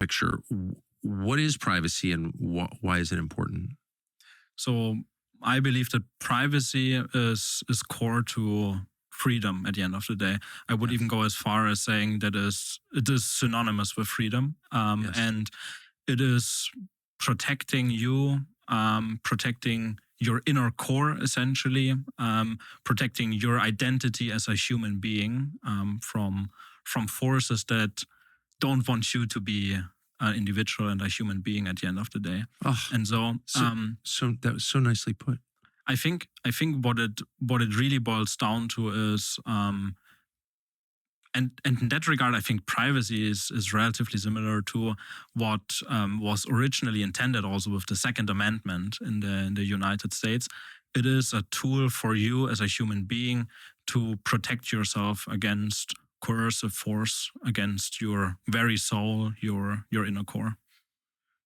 picture. What is privacy and why is it important? So I believe that privacy is core to freedom at the end of the day. I would even go as far as saying that it is synonymous with freedom. And it is protecting you, protecting your inner core, essentially, protecting your identity as a human being from forces that don't want you to be an individual and a human being at the end of the day. And so that was so nicely put. I think what it really boils down to is, and in that regard, I think privacy is relatively similar to what was originally intended also with the Second Amendment in the United States. It is a tool for you as a human being to protect yourself against coercive force, against your very soul, your inner core.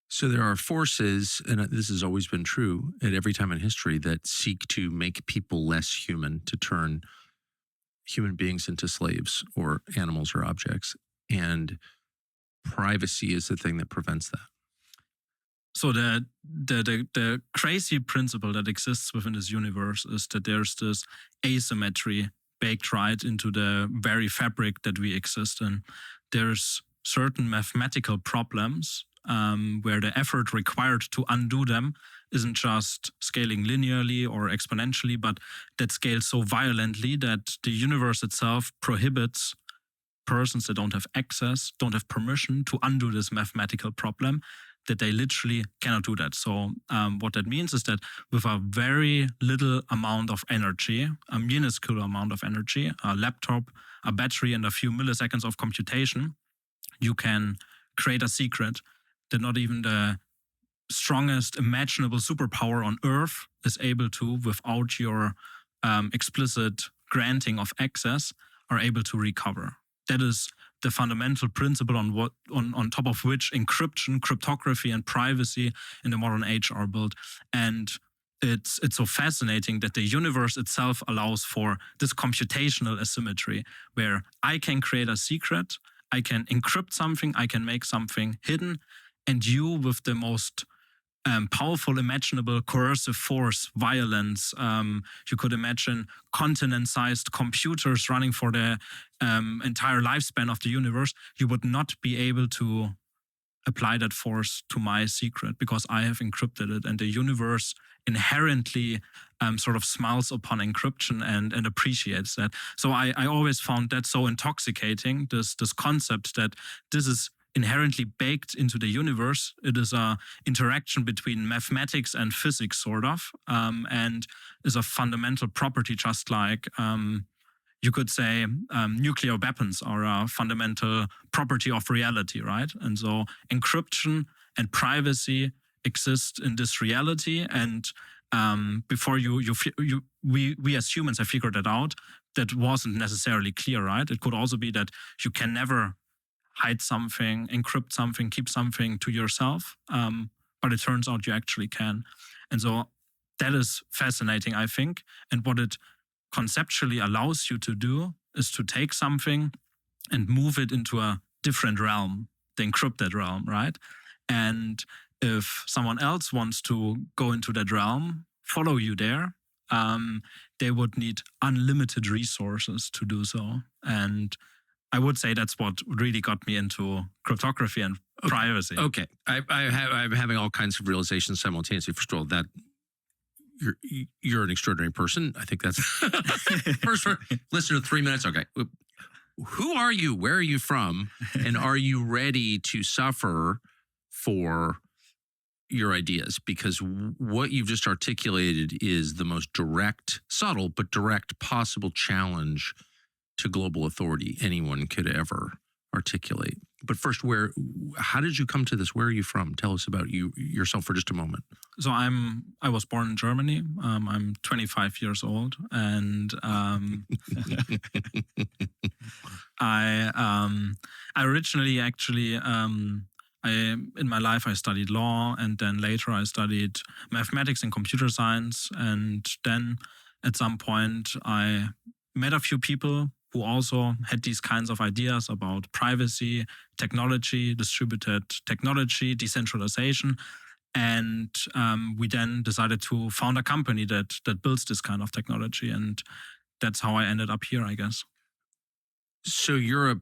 So there are forces, and this has always been true at every time in history, that seek to make people less human, to turn human beings into slaves or animals or objects. And privacy is the thing that prevents that. So the crazy principle that exists within this universe is that there's this asymmetry baked right into the very fabric that we exist in. There's certain mathematical problems where the effort required to undo them isn't just scaling linearly or exponentially, but that scales so violently that the universe itself prohibits persons that don't have access, don't have permission to undo this mathematical problem, that they literally cannot do that. So what that means is that with a very little amount of energy, a minuscule amount of energy, a laptop, a battery, and a few milliseconds of computation, you can create a secret that not even the strongest imaginable superpower on Earth is able to, without your explicit granting of access, are able to recover. That is the fundamental principle on top of which encryption, cryptography, and privacy in the modern age are built. And it's so fascinating that the universe itself allows for this computational asymmetry, where I can create a secret, I can encrypt something, I can make something hidden, and you, with the most powerful, imaginable, coercive force, violence. You could imagine continent-sized computers running for the entire lifespan of the universe. You would not be able to apply that force to my secret because I have encrypted it, and the universe inherently sort of smiles upon encryption and appreciates that. So I always found that so intoxicating, this concept that this is inherently baked into the universe. It is a interaction between mathematics and physics, sort of, and is a fundamental property, just like you could say nuclear weapons are a fundamental property of reality, right? And so encryption and privacy exist in this reality. And before we as humans have figured that out, that wasn't necessarily clear, right? It could also be that you can never hide something, encrypt something, keep something to yourself. But it turns out you actually can. And so that is fascinating, I think. And what it conceptually allows you to do is to take something and move it into a different realm, the encrypted realm, right? And if someone else wants to go into that realm, follow you there, they would need unlimited resources to do so. And I would say that's what really got me into cryptography and privacy. Okay. I'm having all kinds of realizations simultaneously. First of all, that you're an extraordinary person. I think that's first listen to 3 minutes. Okay. Who are you? Where are you from? And are you ready to suffer for your ideas? Because what you've just articulated is the most direct, subtle, but direct possible challenge to global authority anyone could ever articulate. But first, how did you come to this? Where are you from? Tell us about yourself for just a moment. So I was born in Germany. I'm 25 years old, and I originally actually in my life I studied law, and then later I studied mathematics and computer science, and then at some point I met a few people who also had these kinds of ideas about privacy, technology, distributed technology, decentralization. And we then decided to found a company that builds this kind of technology. And that's how I ended up here, I guess. So you're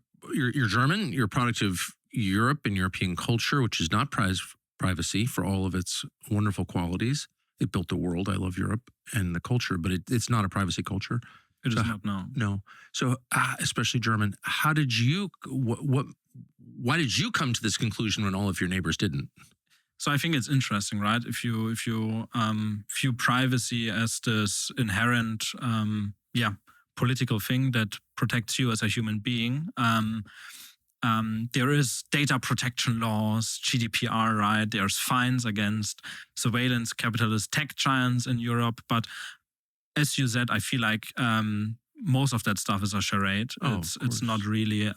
German. You're a product of Europe and European culture, which is not privacy for all of its wonderful qualities. It built the world. I love Europe and the culture, but it's not a privacy culture. It is not, no. No. So especially German, how did you, why did you come to this conclusion when all of your neighbors didn't? So I think it's interesting, right? If you view privacy as this inherent, political thing that protects you as a human being, there is data protection laws, GDPR, right? There's fines against surveillance capitalist tech giants in Europe. But as you said, I feel like most of that stuff is a charade. It's not really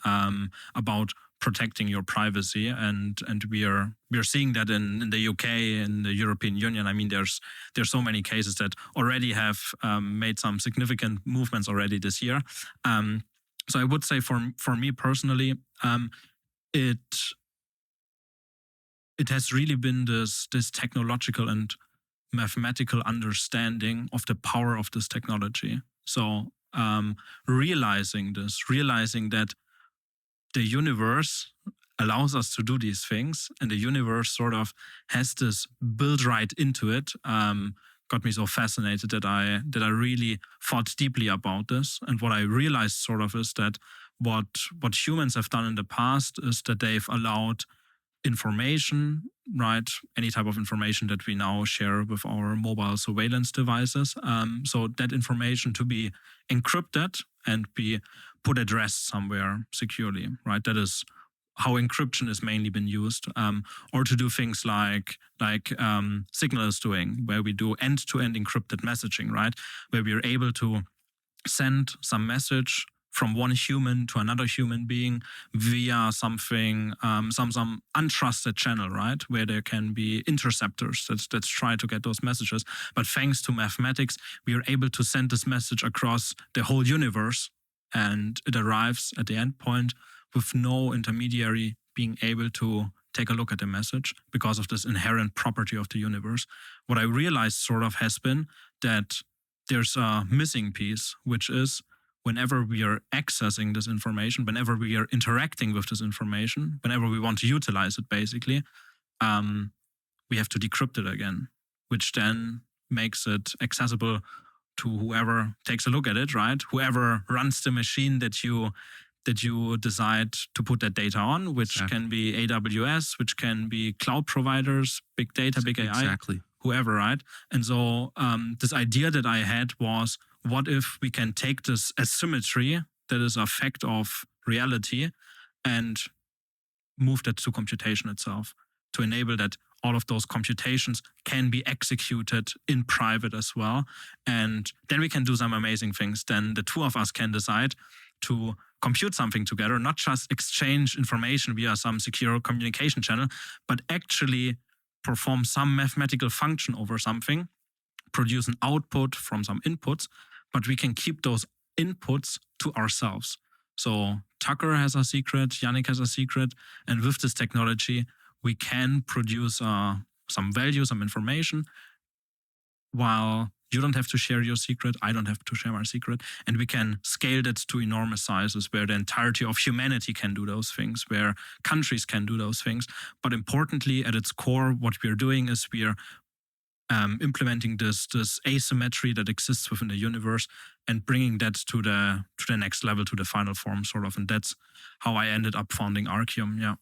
about protecting your privacy, and we are seeing that in the UK, in the European Union. I mean, there's so many cases that already have made some significant movements already this year. So I would say for me personally, it has really been this technological and mathematical understanding of the power of this technology. So realizing that the universe allows us to do these things, and the universe sort of has this built right into it, got me so fascinated that I really thought deeply about this. And what I realized sort of is that what humans have done in the past is that they've allowed information, right? Any type of information that we now share with our mobile surveillance devices. So that information to be encrypted and be put at rest somewhere securely, right? That is how encryption is mainly been used, or to do things like Signal is doing, where we do end-to-end encrypted messaging, right? Where we are able to send some message from one human to another human being via something, some untrusted channel, right? Where there can be interceptors that try to get those messages. But thanks to mathematics, we are able to send this message across the whole universe, and it arrives at the endpoint with no intermediary being able to take a look at the message because of this inherent property of the universe. What I realized sort of has been that there's a missing piece, which is whenever we are accessing this information, whenever we are interacting with this information, whenever we want to utilize it, basically, we have to decrypt it again, which then makes it accessible to whoever takes a look at it, right? Whoever runs the machine that you decide to put that data on, which can be AWS, which can be cloud providers, big data, big AI, whoever, right? And so this idea that I had was, what if we can take this asymmetry that is a fact of reality and move that to computation itself to enable that all of those computations can be executed in private as well. And then we can do some amazing things. Then the two of us can decide to compute something together, not just exchange information via some secure communication channel, but actually perform some mathematical function over something, produce an output from some inputs, but we can keep those inputs to ourselves. So Tucker has a secret, Yannick has a secret, and with this technology, we can produce some value, some information, while you don't have to share your secret, I don't have to share my secret, and we can scale that to enormous sizes where the entirety of humanity can do those things, where countries can do those things. But importantly, at its core, what we're doing is we're implementing this asymmetry that exists within the universe and bringing that to the next level, to the final form, sort of. And that's how I ended up founding Archium. Yeah.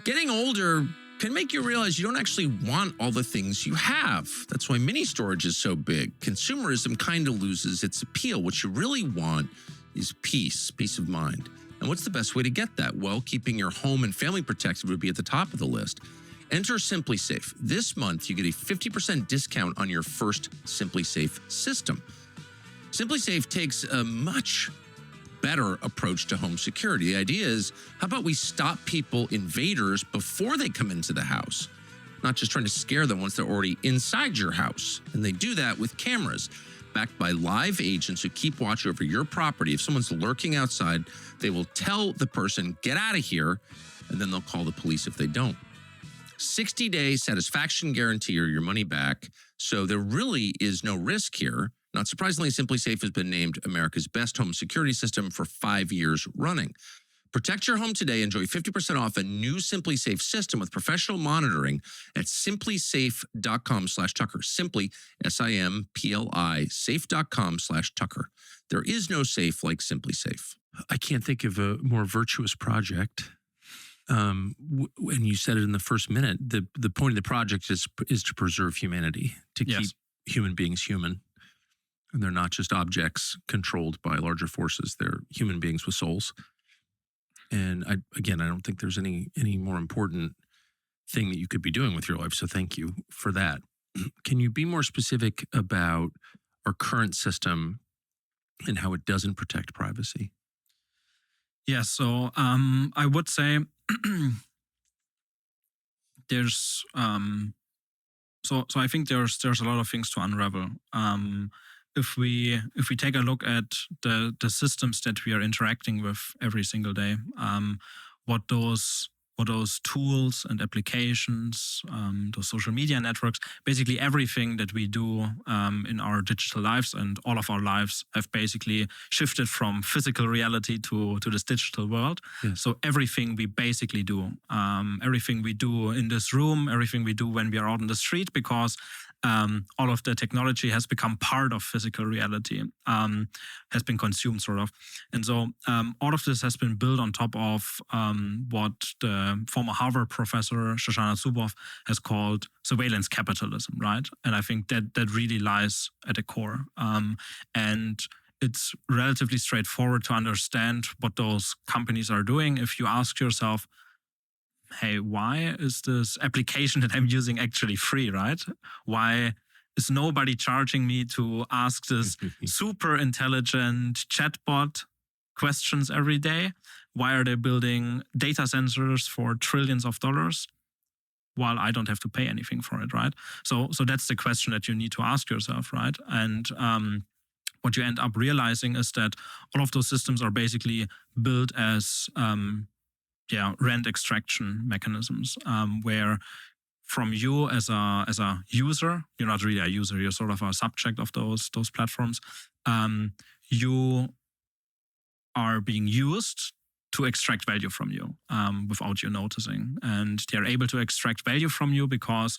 Getting older can make you realize you don't actually want all the things you have. That's why mini storage is so big. Consumerism kind of loses its appeal. What you really want is peace of mind. And what's the best way to get that? Well, keeping your home and family protected would be at the top of the list. Enter SimpliSafe. This month, you get a 50% discount on your first SimpliSafe system. SimpliSafe takes a much better approach to home security. The idea is, how about we stop invaders before they come into the house, not just trying to scare them once they're already inside your house. And they do that with cameras. backed by live agents who keep watch over your property. If someone's lurking outside, they will tell the person, get out of here, and then they'll call the police if they don't. 60-day satisfaction guarantee or your money back. So there really is no risk here. Not surprisingly, SimpliSafe has been named America's best home security system for 5 years running. Protect your home today. Enjoy 50% off a new SimpliSafe system with professional monitoring at simplysafe.com/Tucker. Simply, SIMPLI, safe.com/Tucker. There is no safe like SimpliSafe. I can't think of a more virtuous project. And you said it in the first minute. The point of the project is to preserve humanity, to keep human beings human. And they're not just objects controlled by larger forces. They're human beings with souls. And I don't think there's any more important thing that you could be doing with your life. So thank you for that. Can you be more specific about our current system and how it doesn't protect privacy? Yeah, so I would say there's so I think there's a lot of things to unravel. If we take a look at the systems that we are interacting with every single day, what those tools and applications, those social media networks, basically everything that we do in our digital lives and all of our lives have basically shifted from physical reality to this digital world. Yes. So everything we basically do, everything we do in this room, everything we do when we are out on the street, because all of the technology has become part of physical reality, has been consumed sort of. And so all of this has been built on top of what the former Harvard professor Shoshana Zuboff has called surveillance capitalism, right? And I think that really lies at the core. And it's relatively straightforward to understand what those companies are doing. If you ask yourself, hey, why is this application that I'm using actually free, right? Why is nobody charging me to ask this super intelligent chatbot questions every day? Why are they building data sensors for trillions of dollars while I don't have to pay anything for it, right? So that's the question that you need to ask yourself, right? And what you end up realizing is that all of those systems are basically built as rent extraction mechanisms, where from you as a user, you're not really a user, you're sort of a subject of those platforms. You are being used to extract value from you without you noticing. And they're able to extract value from you because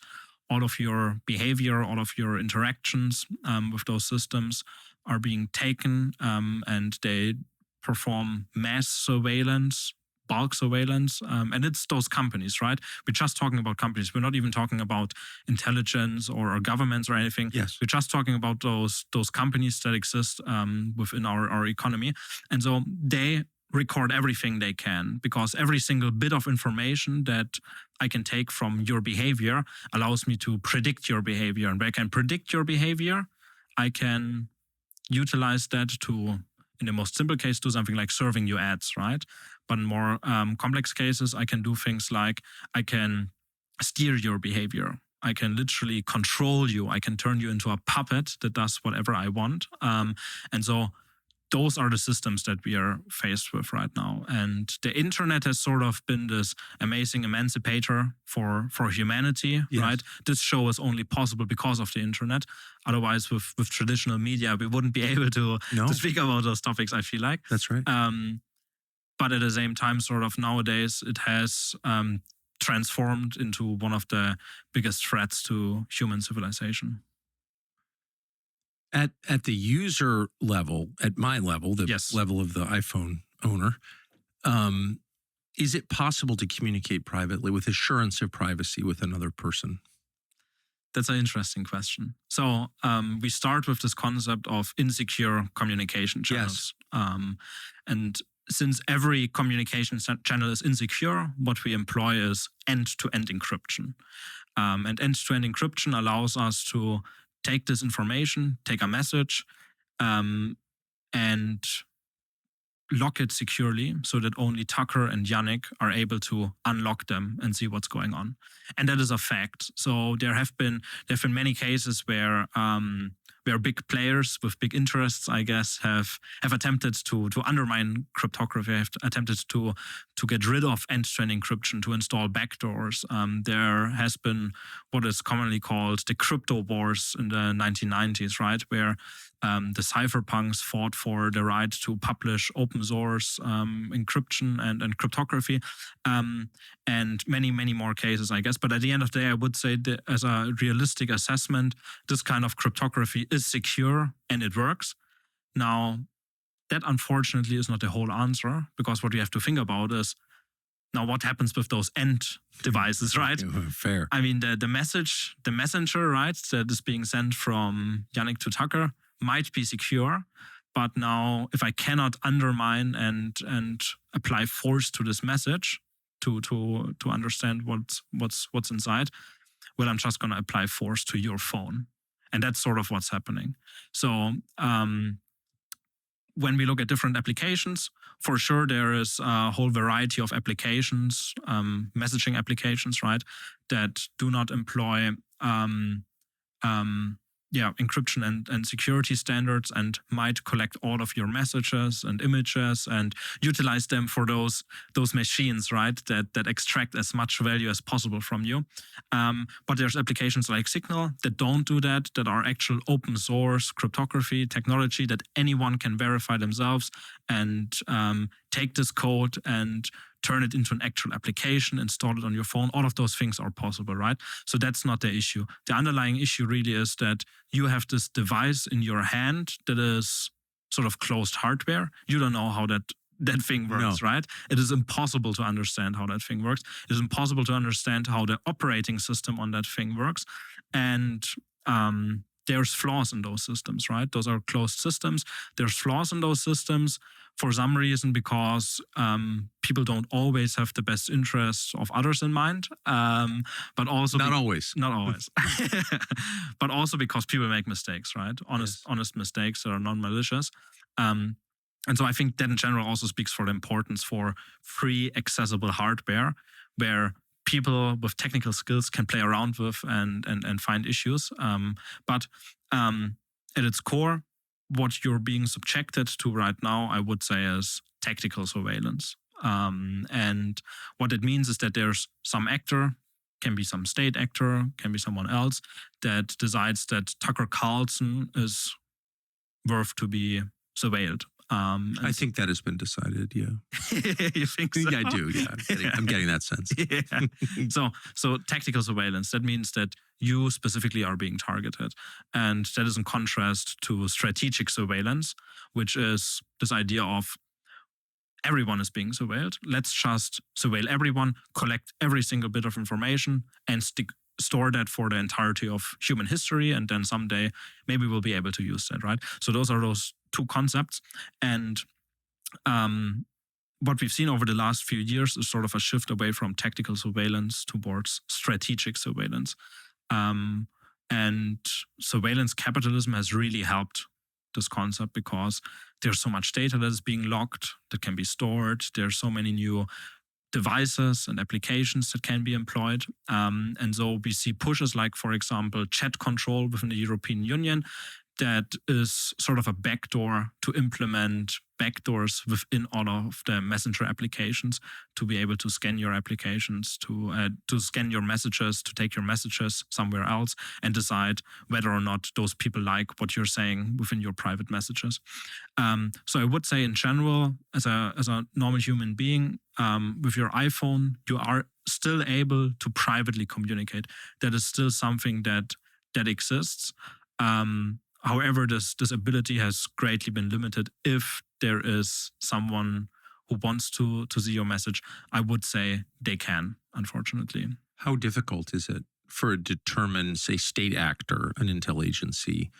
all of your behavior, all of your interactions with those systems are being taken, and they perform mass surveillance, bulk surveillance, and it's those companies, right? We're just talking about companies. We're not even talking about intelligence or governments or anything. Yes. We're just talking about those companies that exist within our economy. And so they record everything they can, because every single bit of information that I can take from your behavior allows me to predict your behavior. And when I can predict your behavior, I can utilize that to, in the most simple case, do something like serving you ads, right? But in more complex cases, I can do things like I can steer your behavior. I can literally control you. I can turn you into a puppet that does whatever I want. And so those are the systems that we are faced with right now. And the internet has sort of been this amazing emancipator for humanity, Yes. right? This show is only possible because of the internet. Otherwise, with traditional media, we wouldn't be able to speak about those topics, I feel like. That's right. But at the same time, sort of nowadays, it has transformed into one of the biggest threats to human civilization. At the user level, at my level, the Yes. level of the iPhone owner, is it possible to communicate privately with assurance of privacy with another person? That's an interesting question. So we start with this concept of insecure communication channels. And since every communication channel is insecure, what we employ is end-to-end encryption. And end-to-end encryption allows us to take this information, take a message, and lock it securely so that only Tucker and Yannick are able to unlock them and see what's going on. And that is a fact. So there have been many cases where where big players with big interests, I guess, have attempted to undermine cryptography, have attempted to get rid of end-to-end encryption, to install backdoors. There has been what is commonly called the crypto wars in the 1990s, right, where the cypherpunks fought for the right to publish open source encryption and cryptography, and many, many more cases, I guess. But at the end of the day, I would say that as a realistic assessment, this kind of cryptography is secure and it works. Now, that unfortunately is not the whole answer, because what we have to think about is, now what happens with those end devices, right? Fair. I mean, the messenger, right, that is being sent from Yannick to Tucker might be secure, but now if I cannot undermine and apply force to this message to understand what's inside, well, I'm just going to apply force to your phone. And that's sort of what's happening. So when we look at different applications, for sure there is a whole variety of applications, messaging applications, right, that do not employ encryption and security standards, and might collect all of your messages and images and utilize them for those machines, right, that extract as much value as possible from you. But there's applications like Signal that don't do that are actual open source cryptography technology that anyone can verify themselves and take this code and turn it into an actual application, install it on your phone. All of those things are possible, right? So that's not the issue. The underlying issue really is that you have this device in your hand that is sort of closed hardware. You don't know how that thing works, right? It is impossible to understand how that thing works. It is impossible to understand how the operating system on that thing works. And there's flaws in those systems, right? Those are closed systems. There's flaws in those systems for some reason, because people don't always have the best interests of others in mind. But also not always, but also because people make mistakes, right? Honest mistakes that are non-malicious. And so I think that in general also speaks for the importance for free accessible hardware, where people with technical skills can play around with and find issues. But at its core, what you're being subjected to right now, I would say, is tactical surveillance. And what it means is that there's some actor, can be some state actor, can be someone else, that decides that Tucker Carlson is worth to be surveilled. I think that has been decided, yeah. You think so? I do, yeah. I'm getting that sense. Yeah. So tactical surveillance, that means that you specifically are being targeted. And that is in contrast to strategic surveillance, which is this idea of everyone is being surveilled. Let's just surveil everyone, collect every single bit of information, and store that for the entirety of human history, and then someday maybe we'll be able to use that, right? So those are those two concepts. And what we've seen over the last few years is sort of a shift away from tactical surveillance towards strategic surveillance. And surveillance capitalism has really helped this concept, because there's so much data that is being logged, that can be stored. There's so many new devices and applications that can be employed. And so we see pushes like, for example, chat control within the European Union, that is sort of a backdoor to implement backdoors within all of the messenger applications to be able to scan your applications, to scan your messages, to take your messages somewhere else and decide whether or not those people like what you're saying within your private messages. So I would say in general, as a normal human being, with your iPhone, you are still able to privately communicate. That is still something that exists. However, this ability has greatly been limited. If there is someone who wants to see your message, I would say they can, unfortunately. How difficult is it for a determined, say, state actor, an intel agency,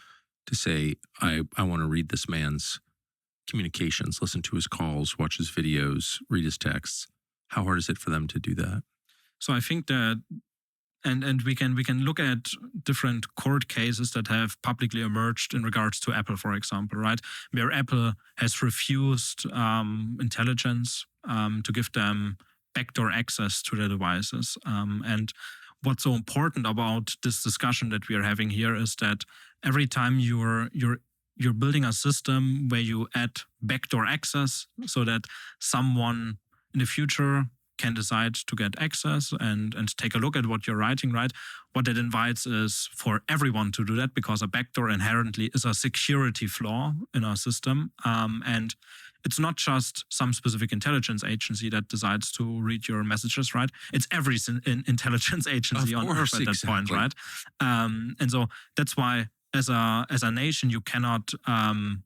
to say, I want to read this man's communications, listen to his calls, watch his videos, read his texts? How hard is it for them to do that? So I think that And we can look at different court cases that have publicly emerged in regards to Apple, for example, right? Where Apple has refused intelligence to give them backdoor access to their devices. And what's so important about this discussion that we are having here is that every time you're building a system where you add backdoor access so that someone in the future can decide to get access and take a look at what you're writing, right? What that invites is for everyone to do that, because a backdoor inherently is a security flaw in our system. And it's not just some specific intelligence agency that decides to read your messages, right? It's every intelligence agency on Earth at that point, right? And so that's why as a nation, you cannot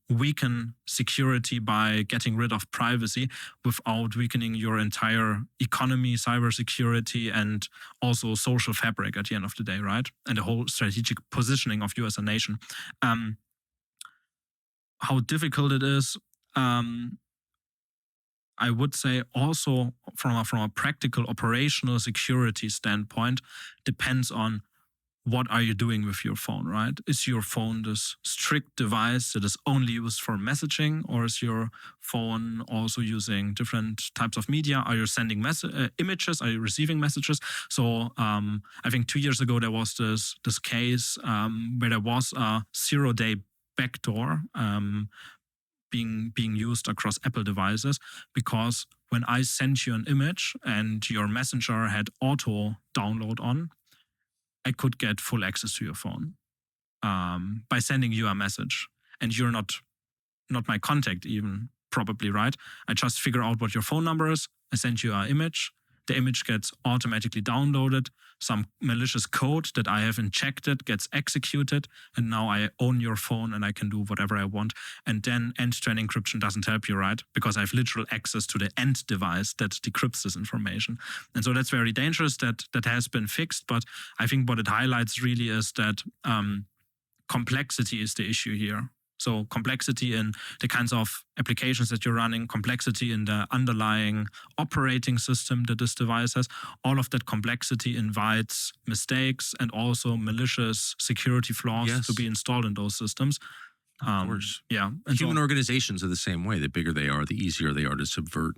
weaken security by getting rid of privacy without weakening your entire economy, cybersecurity, and also social fabric at the end of the day, right? And the whole strategic positioning of you as a nation. How difficult it is, I would say also from a practical operational security standpoint, depends on what are you doing with your phone, right? Is your phone this strict device that is only used for messaging, or is your phone also using different types of media? Are you sending images? Are you receiving messages? So I think 2 years ago there was this case where there was a 0-day backdoor being used across Apple devices, because when I sent you an image and your messenger had auto download on, I could get full access to your phone by sending you a message. And you're not my contact even, probably, right? I just figure out what your phone number is. I send you an image. The image gets automatically downloaded. Some malicious code that I have injected gets executed. And now I own your phone and I can do whatever I want. And then end-to-end encryption doesn't help you, right? Because I have literal access to the end device that decrypts this information. And so that's very dangerous. That has been fixed. But I think what it highlights really is that complexity is the issue here. So complexity in the kinds of applications that you're running, complexity in the underlying operating system that this device has, all of that complexity invites mistakes and also malicious security flaws to be installed in those systems. Of course. Yeah. And human organizations are the same way. The bigger they are, the easier they are to subvert.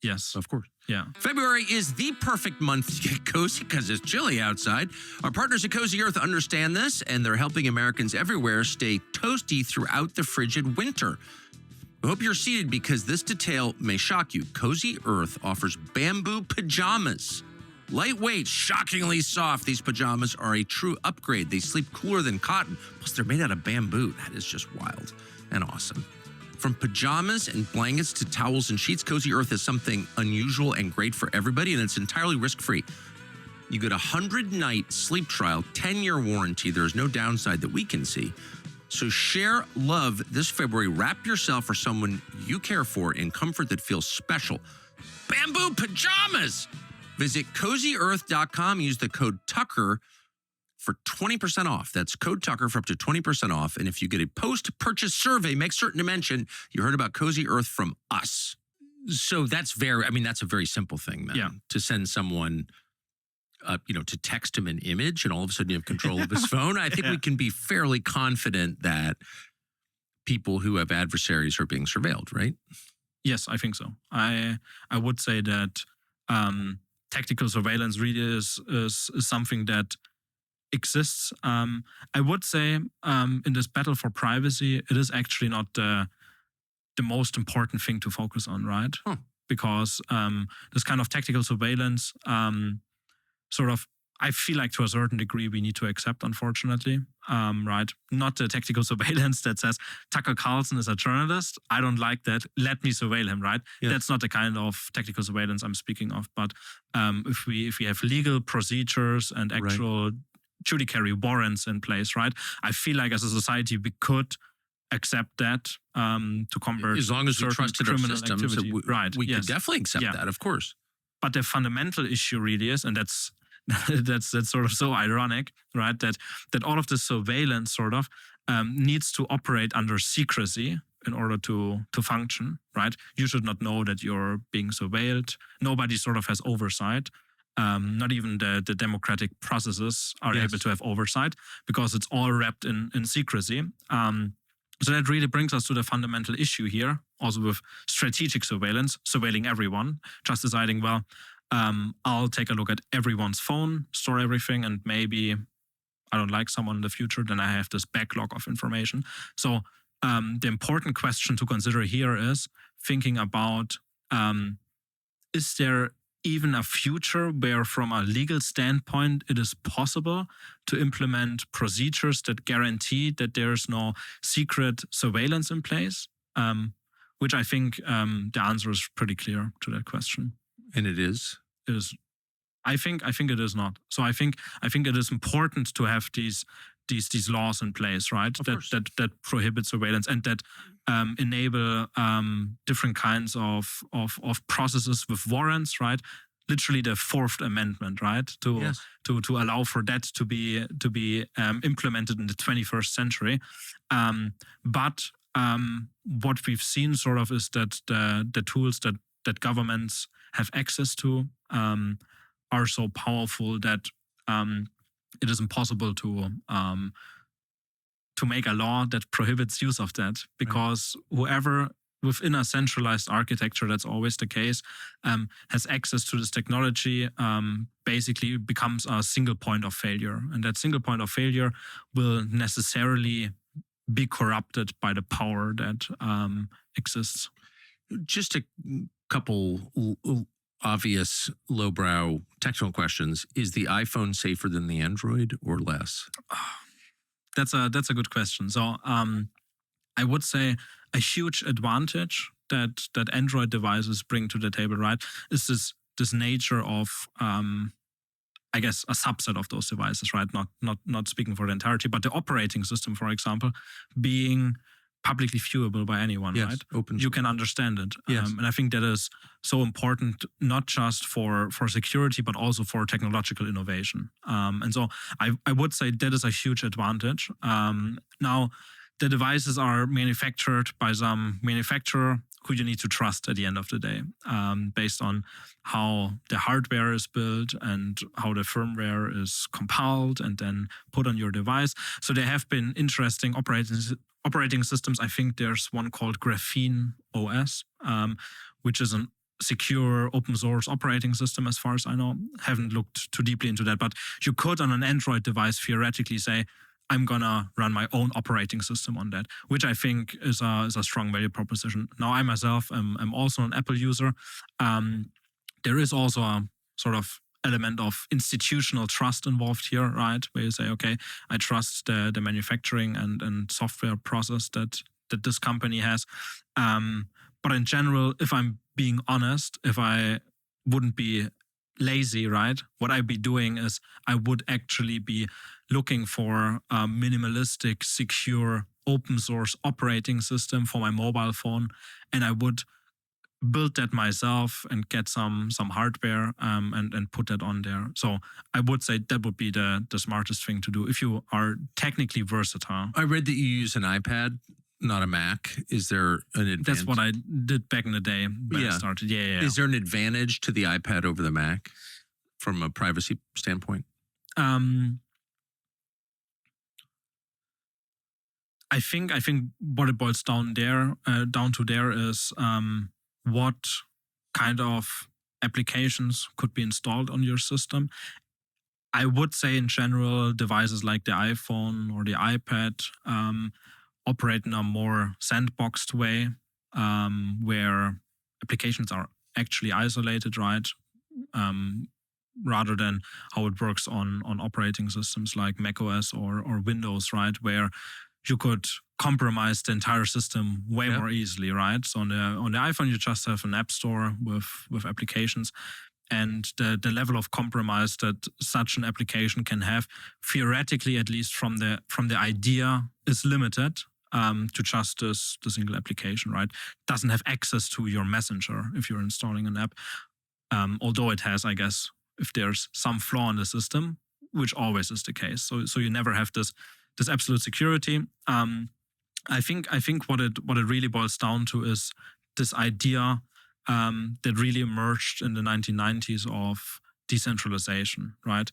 Yes. Of course. Yeah. February is the perfect month to get cozy because it's chilly outside. Our partners at Cozy Earth understand this, and they're helping Americans everywhere stay toasty throughout the frigid winter. I hope you're seated because this detail may shock you. Cozy Earth offers bamboo pajamas. Lightweight, shockingly soft, these pajamas are a true upgrade. They sleep cooler than cotton. Plus, they're made out of bamboo. That is just wild and awesome. From pajamas and blankets to towels and sheets, Cozy Earth is something unusual and great for everybody, and it's entirely risk-free. You get a 100-night sleep trial, 10-year warranty. There's no downside that we can see. So share love this February. Wrap yourself or someone you care for in comfort that feels special. Bamboo pajamas! Visit CozyEarth.com. Use the code Tucker for 20% off. That's code Tucker for up to 20% off. And if you get a post-purchase survey, make certain to mention you heard about Cozy Earth from us. So that's that's a very simple thing, then. Yeah. To send someone, to text him an image and all of a sudden you have control of his phone. I think we can be fairly confident that people who have adversaries are being surveilled, right? Yes, I think so. I would say that tactical surveillance really is something that exists. I would say in this battle for privacy, it is actually not the most important thing to focus on, right? Because this kind of tactical surveillance, I feel like to a certain degree we need to accept, unfortunately, right? Not the tactical surveillance that says Tucker Carlson is a journalist. I don't like that. Let me surveil him, right? Yeah. That's not the kind of tactical surveillance I'm speaking of. But if we have legal procedures and actual judiciary warrants in place, right? I feel like as a society we could accept that to combat as long as we trusted our criminal systems, activity. We could definitely accept that, of course. But the fundamental issue really is, and that's sort of so ironic, right? That all of the surveillance needs to operate under secrecy in order to function, right? You should not know that you're being surveilled. Nobody has oversight. Not even the democratic processes are able to have oversight because it's all wrapped in secrecy. So that really brings us to the fundamental issue here, also with strategic surveillance, surveilling everyone, just deciding, well, I'll take a look at everyone's phone, store everything, and maybe I don't like someone in the future, then I have this backlog of information. So the important question to consider here is thinking about, is there even a future where from a legal standpoint it is possible to implement procedures that guarantee that there's no secret surveillance in place? Which I think the answer is pretty clear to that question. And it is? It is. I think it is not. So I think it is important to have these laws in place, right? That prohibit surveillance and that enable different kinds of processes with warrants, right? Literally the Fourth Amendment, right? To allow for that to be implemented in the 21st century. But what we've seen sort of is that the tools that governments have access to are so powerful that it is impossible to make a law that prohibits use of that, because whoever within a centralized architecture, that's always the case, has access to this technology, basically becomes a single point of failure. And that single point of failure will necessarily be corrupted by the power that exists. Just a couple obvious lowbrow technical questions. Is the iPhone safer than the Android or less? That's a good question. So I would say a huge advantage that Android devices bring to the table, right, is this nature of I guess a subset of those devices, right? Not speaking for the entirety, but the operating system, for example, being publicly viewable by anyone, right? Open. You can understand it. Yes. And I think that is so important, not just for security, but also for technological innovation. And so I would say that is a huge advantage. Now, the devices are manufactured by some manufacturer who you need to trust at the end of the day, based on how the hardware is built and how the firmware is compiled and then put on your device. So there have been interesting operating systems. I think there's one called Graphene OS, which is a secure open source operating system, as far as I know. Haven't looked too deeply into that, but you could on an Android device theoretically say, I'm gonna run my own operating system on that, which I think is a strong value proposition. Now, I myself am also an Apple user. There is also a sort of element of institutional trust involved here, right? Where you say, okay, I trust the manufacturing and software process that this company has. But in general, if I'm being honest, if I wouldn't be lazy, right? What I'd be doing is I would actually be looking for a minimalistic, secure, open source operating system for my mobile phone, and I would build that myself and get some hardware and put that on there. So I would say that would be the smartest thing to do if you are technically versatile. I read that you use an iPad, not a Mac. Is there an advantage? That's what I did back in the day when I started. Yeah. Is there an advantage to the iPad over the Mac from a privacy standpoint? I think what it boils down to there is what kind of applications could be installed on your system. I would say in general, devices like the iPhone or the iPad operate in a more sandboxed way, where applications are actually isolated, right? Rather than how it works on operating systems like macOS or Windows, right? Where you could compromise the entire system way more easily, right? So on the iPhone, you just have an app store with applications, and the level of compromise that such an application can have, theoretically, at least from the idea, is limited to just this single application, right? Doesn't have access to your messenger if you're installing an app, although it has, I guess, if there's some flaw in the system, which always is the case. So you never have this absolute security. I think what it really boils down to is this idea that really emerged in the 1990s of decentralization, right?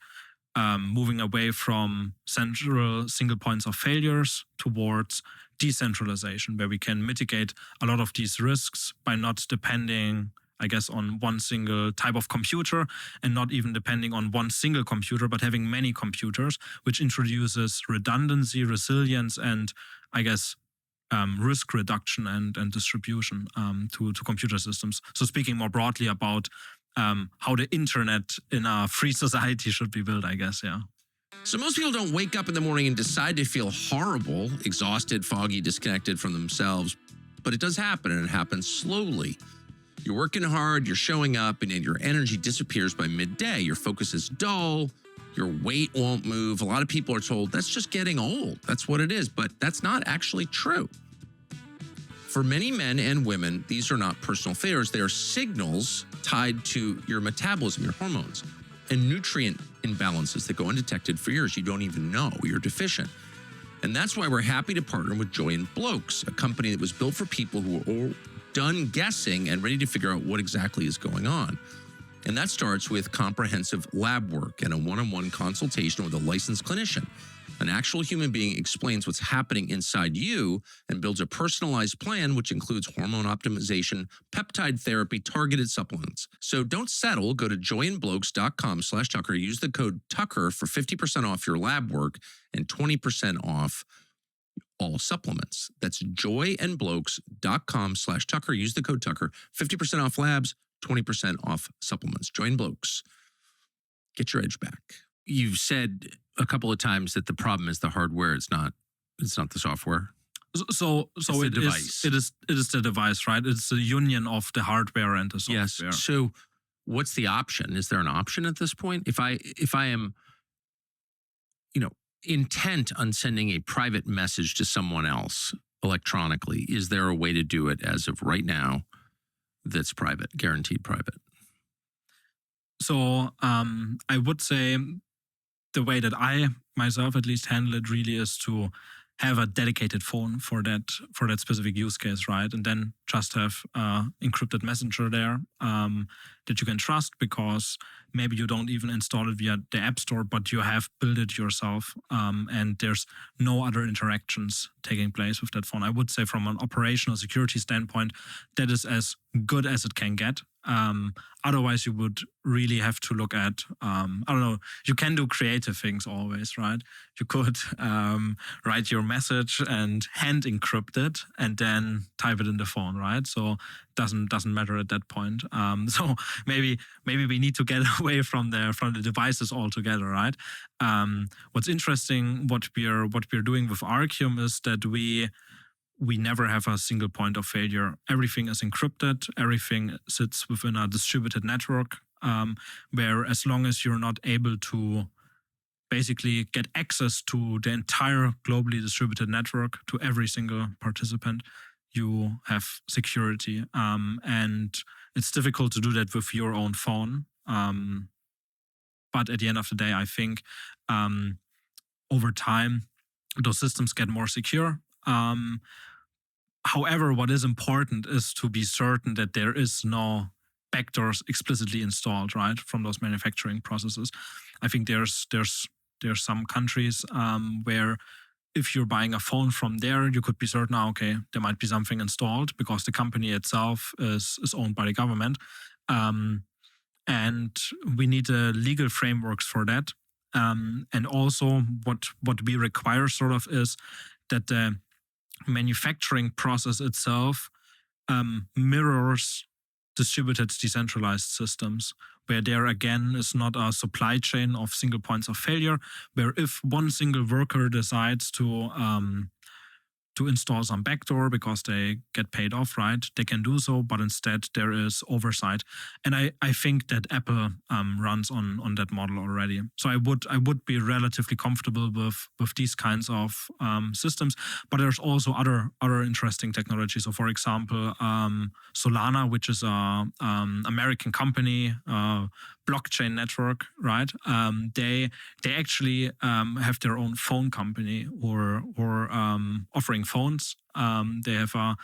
Moving away from central single points of failures towards decentralization, where we can mitigate a lot of these risks by not depending I guess, on one single type of computer and not even depending on one single computer, but having many computers, which introduces redundancy, resilience, and I guess risk reduction and distribution to computer systems. So speaking more broadly about how the internet in a free society should be built, I guess, yeah. So most people don't wake up in the morning and decide to feel horrible, exhausted, foggy, disconnected from themselves. But it does happen, and it happens slowly. You're working hard, you're showing up, and then your energy disappears by midday. Your focus is dull, your weight won't move. A lot of people are told that's just getting old. That's what it is, but that's not actually true. For many men and women, these are not personal failures. They are signals tied to your metabolism, your hormones, and nutrient imbalances that go undetected for years. You don't even know you're deficient. And that's why we're happy to partner with Joy & Blokes, a company that was built for people who are all done guessing and ready to figure out what exactly is going on. And that starts with comprehensive lab work and a one-on-one consultation with a licensed clinician. An actual human being explains what's happening inside you and builds a personalized plan, which includes hormone optimization, peptide therapy, targeted supplements. So don't settle. Go to joyandblokes.com/Tucker. Use the code Tucker for 50% off your lab work and 20% off all supplements. That's joyandblokes.com/Tucker. Use the code Tucker. 50% off labs, 20% off supplements. Joy & Blokes. Get your edge back. You've said a couple of times that the problem is the hardware. It's not the software. So the device. It is the device, right? It's the union of the hardware and the software. Yes. So what's the option? Is there an option at this point? If I am, intent on sending a private message to someone else electronically, is there a way to do it as of right now that's private, guaranteed private? So I would say the way that I myself at least handle it really is to have a dedicated phone for that specific use case, right? And then just have encrypted messenger there that you can trust, because maybe you don't even install it via the App Store, but you have built it yourself, and there's no other interactions taking place with that phone. I would say from an operational security standpoint, that is as good as it can get. Otherwise, you would really have to look at, you can do creative things always, right? You could write your message and hand encrypt it and then type it in the phone, right? So doesn't matter at that point. So maybe we need to get away from the devices altogether, right? What's interesting, what we're doing with Archium is that we never have a single point of failure. Everything is encrypted. Everything sits within a distributed network, where as long as you're not able to basically get access to the entire globally distributed network, to every single participant, you have security. And it's difficult to do that with your own phone. But at the end of the day, I think over time, those systems get more secure. However, what is important is to be certain that there is no backdoors explicitly installed, right, from those manufacturing processes. I think there's some countries where if you're buying a phone from there, you could be certain, okay, there might be something installed because the company itself is owned by the government. And we need legal frameworks for that. And also what we require sort of is that the manufacturing process itself mirrors distributed decentralized systems, where there again is not a supply chain of single points of failure, where if one single worker decides to install some backdoor because they get paid off, right, they can do so, but instead there is oversight. And I think that Apple runs on that model already. So I would be relatively comfortable with these kinds of systems. But there's also other interesting technologies. So for example, Solana, which is a American company, blockchain network, right? They actually have their own phone company or offering phones. They have a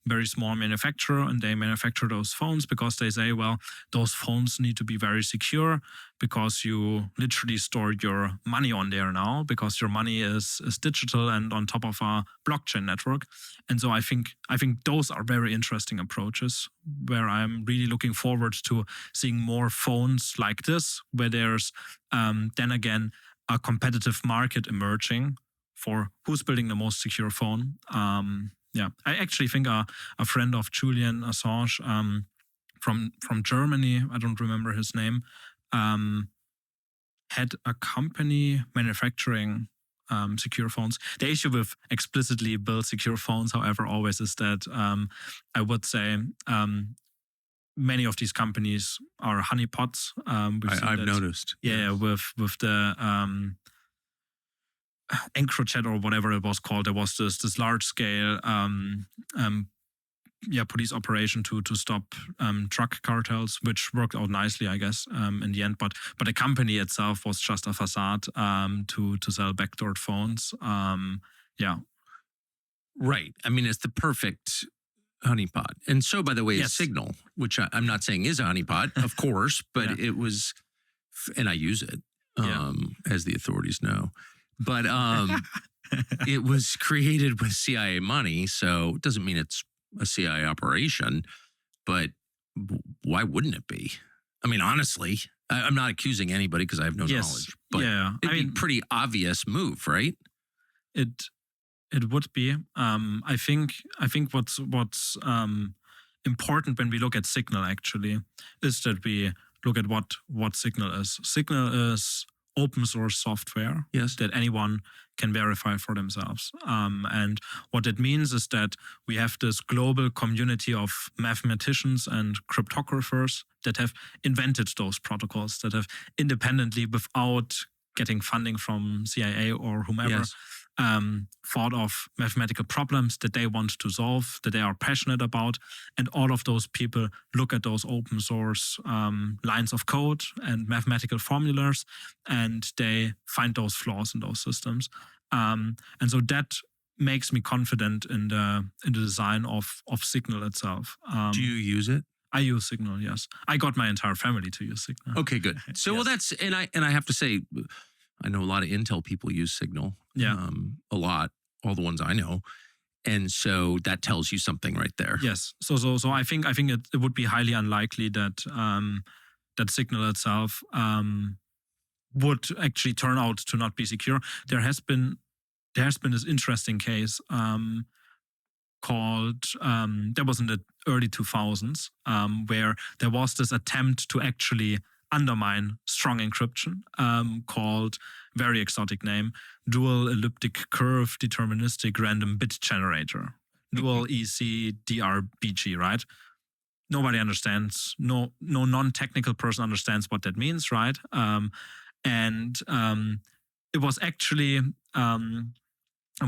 very small manufacturer, and they manufacture those phones because they say, well, those phones need to be very secure because you literally store your money on there now because your money is digital and on top of a blockchain network. And so I think those are very interesting approaches where I'm really looking forward to seeing more phones like this, where there's then again a competitive market emerging for who's building the most secure phone. Yeah, I actually think a friend of Julian Assange from Germany, I don't remember his name, had a company manufacturing secure phones. The issue with explicitly build secure phones, however, always is that I would say many of these companies are honeypots. I've noticed. Yeah, with the EncroChat or whatever it was called, there was this large scale police operation to stop drug cartels, which worked out nicely, I guess, in the end. But the company itself was just a facade to sell backdoored phones. Right. I mean, it's the perfect honeypot. And so, by the way, Yes. is Signal, which I'm not saying is a honeypot, of course, but it was, and I use it, as the authorities know. But it was created with CIA money, so it doesn't mean it's a CIA operation, but why wouldn't it be? I mean, honestly, I'm not accusing anybody because I have no knowledge, but it'd be a pretty obvious move, right? It would be. I think what's important when we look at Signal actually is that we look at what Signal is. Signal is open source software that anyone can verify for themselves. And what it means is that we have this global community of mathematicians and cryptographers that have invented those protocols, that have independently, without getting funding from CIA or whomever, thought of mathematical problems that they want to solve, that they are passionate about. And all of those people look at those open source lines of code and mathematical formulas, and they find those flaws in those systems. And so that makes me confident in the design of Signal itself. Do you use it? I use Signal, yes. I got my entire family to use Signal. Okay, good. So well, that's and I have to say, I know a lot of Intel people use Signal. A lot, all the ones I know, and so that tells you something right there. Yes. So I think it would be highly unlikely that that Signal itself would actually turn out to not be secure. There has been this interesting case called that was in the early 2000s where there was this attempt to actually undermine strong encryption called, very exotic name, dual elliptic curve deterministic random bit generator, dual ECDRBG, right? Nobody understands, no non-technical person understands what that means, right? And it was actually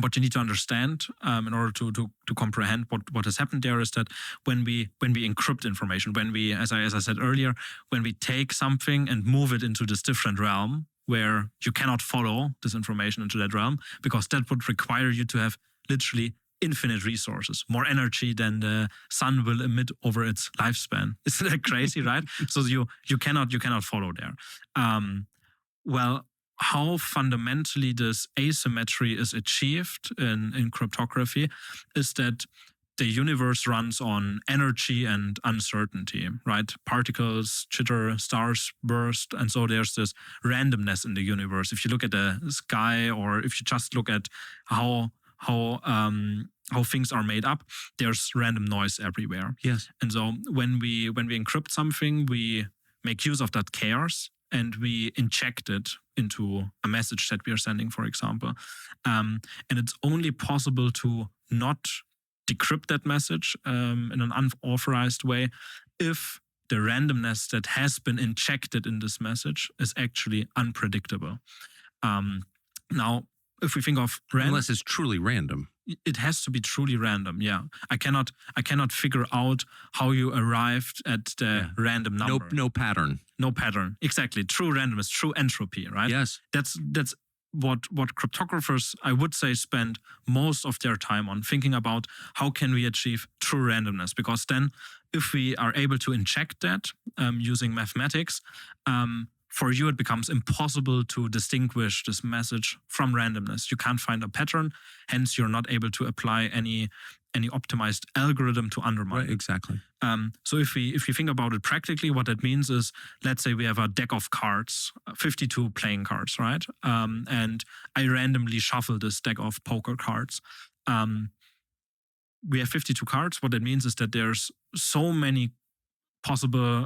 what you need to understand in order to comprehend what has happened there is that when we encrypt information, when we, as I said earlier, when we take something and move it into this different realm where you cannot follow this information into that realm, because that would require you to have literally infinite resources, more energy than the sun will emit over its lifespan. Isn't that crazy, right? So you cannot follow there. Well, how fundamentally this asymmetry is achieved in cryptography is that the universe runs on energy and uncertainty, right? Particles, jitter, stars burst, and so there's this randomness in the universe. If you look at the sky, or if you just look at how things are made up, there's random noise everywhere. Yes. And so when we encrypt something, we make use of that chaos and we inject it into a message that we are sending, for example. And it's only possible to not decrypt that message in an unauthorized way if the randomness that has been injected in this message is actually unpredictable. Now, if we think of unless it's truly random, it has to be truly random. Yeah, I cannot figure out how you arrived at the random number. No pattern. No pattern. Exactly. True randomness, true entropy. Right. Yes. That's what cryptographers, I would say, spend most of their time on, thinking about how can we achieve true randomness. Because then if we are able to inject that using mathematics, for you it becomes impossible to distinguish this message from randomness. You can't find a pattern, hence you're not able to apply any optimized algorithm to undermine. Right, exactly. So if you think about it practically, what that means is, let's say we have a deck of cards, 52 playing cards, right? And I randomly shuffle this deck of poker cards. We have 52 cards. What that means is that there's so many possible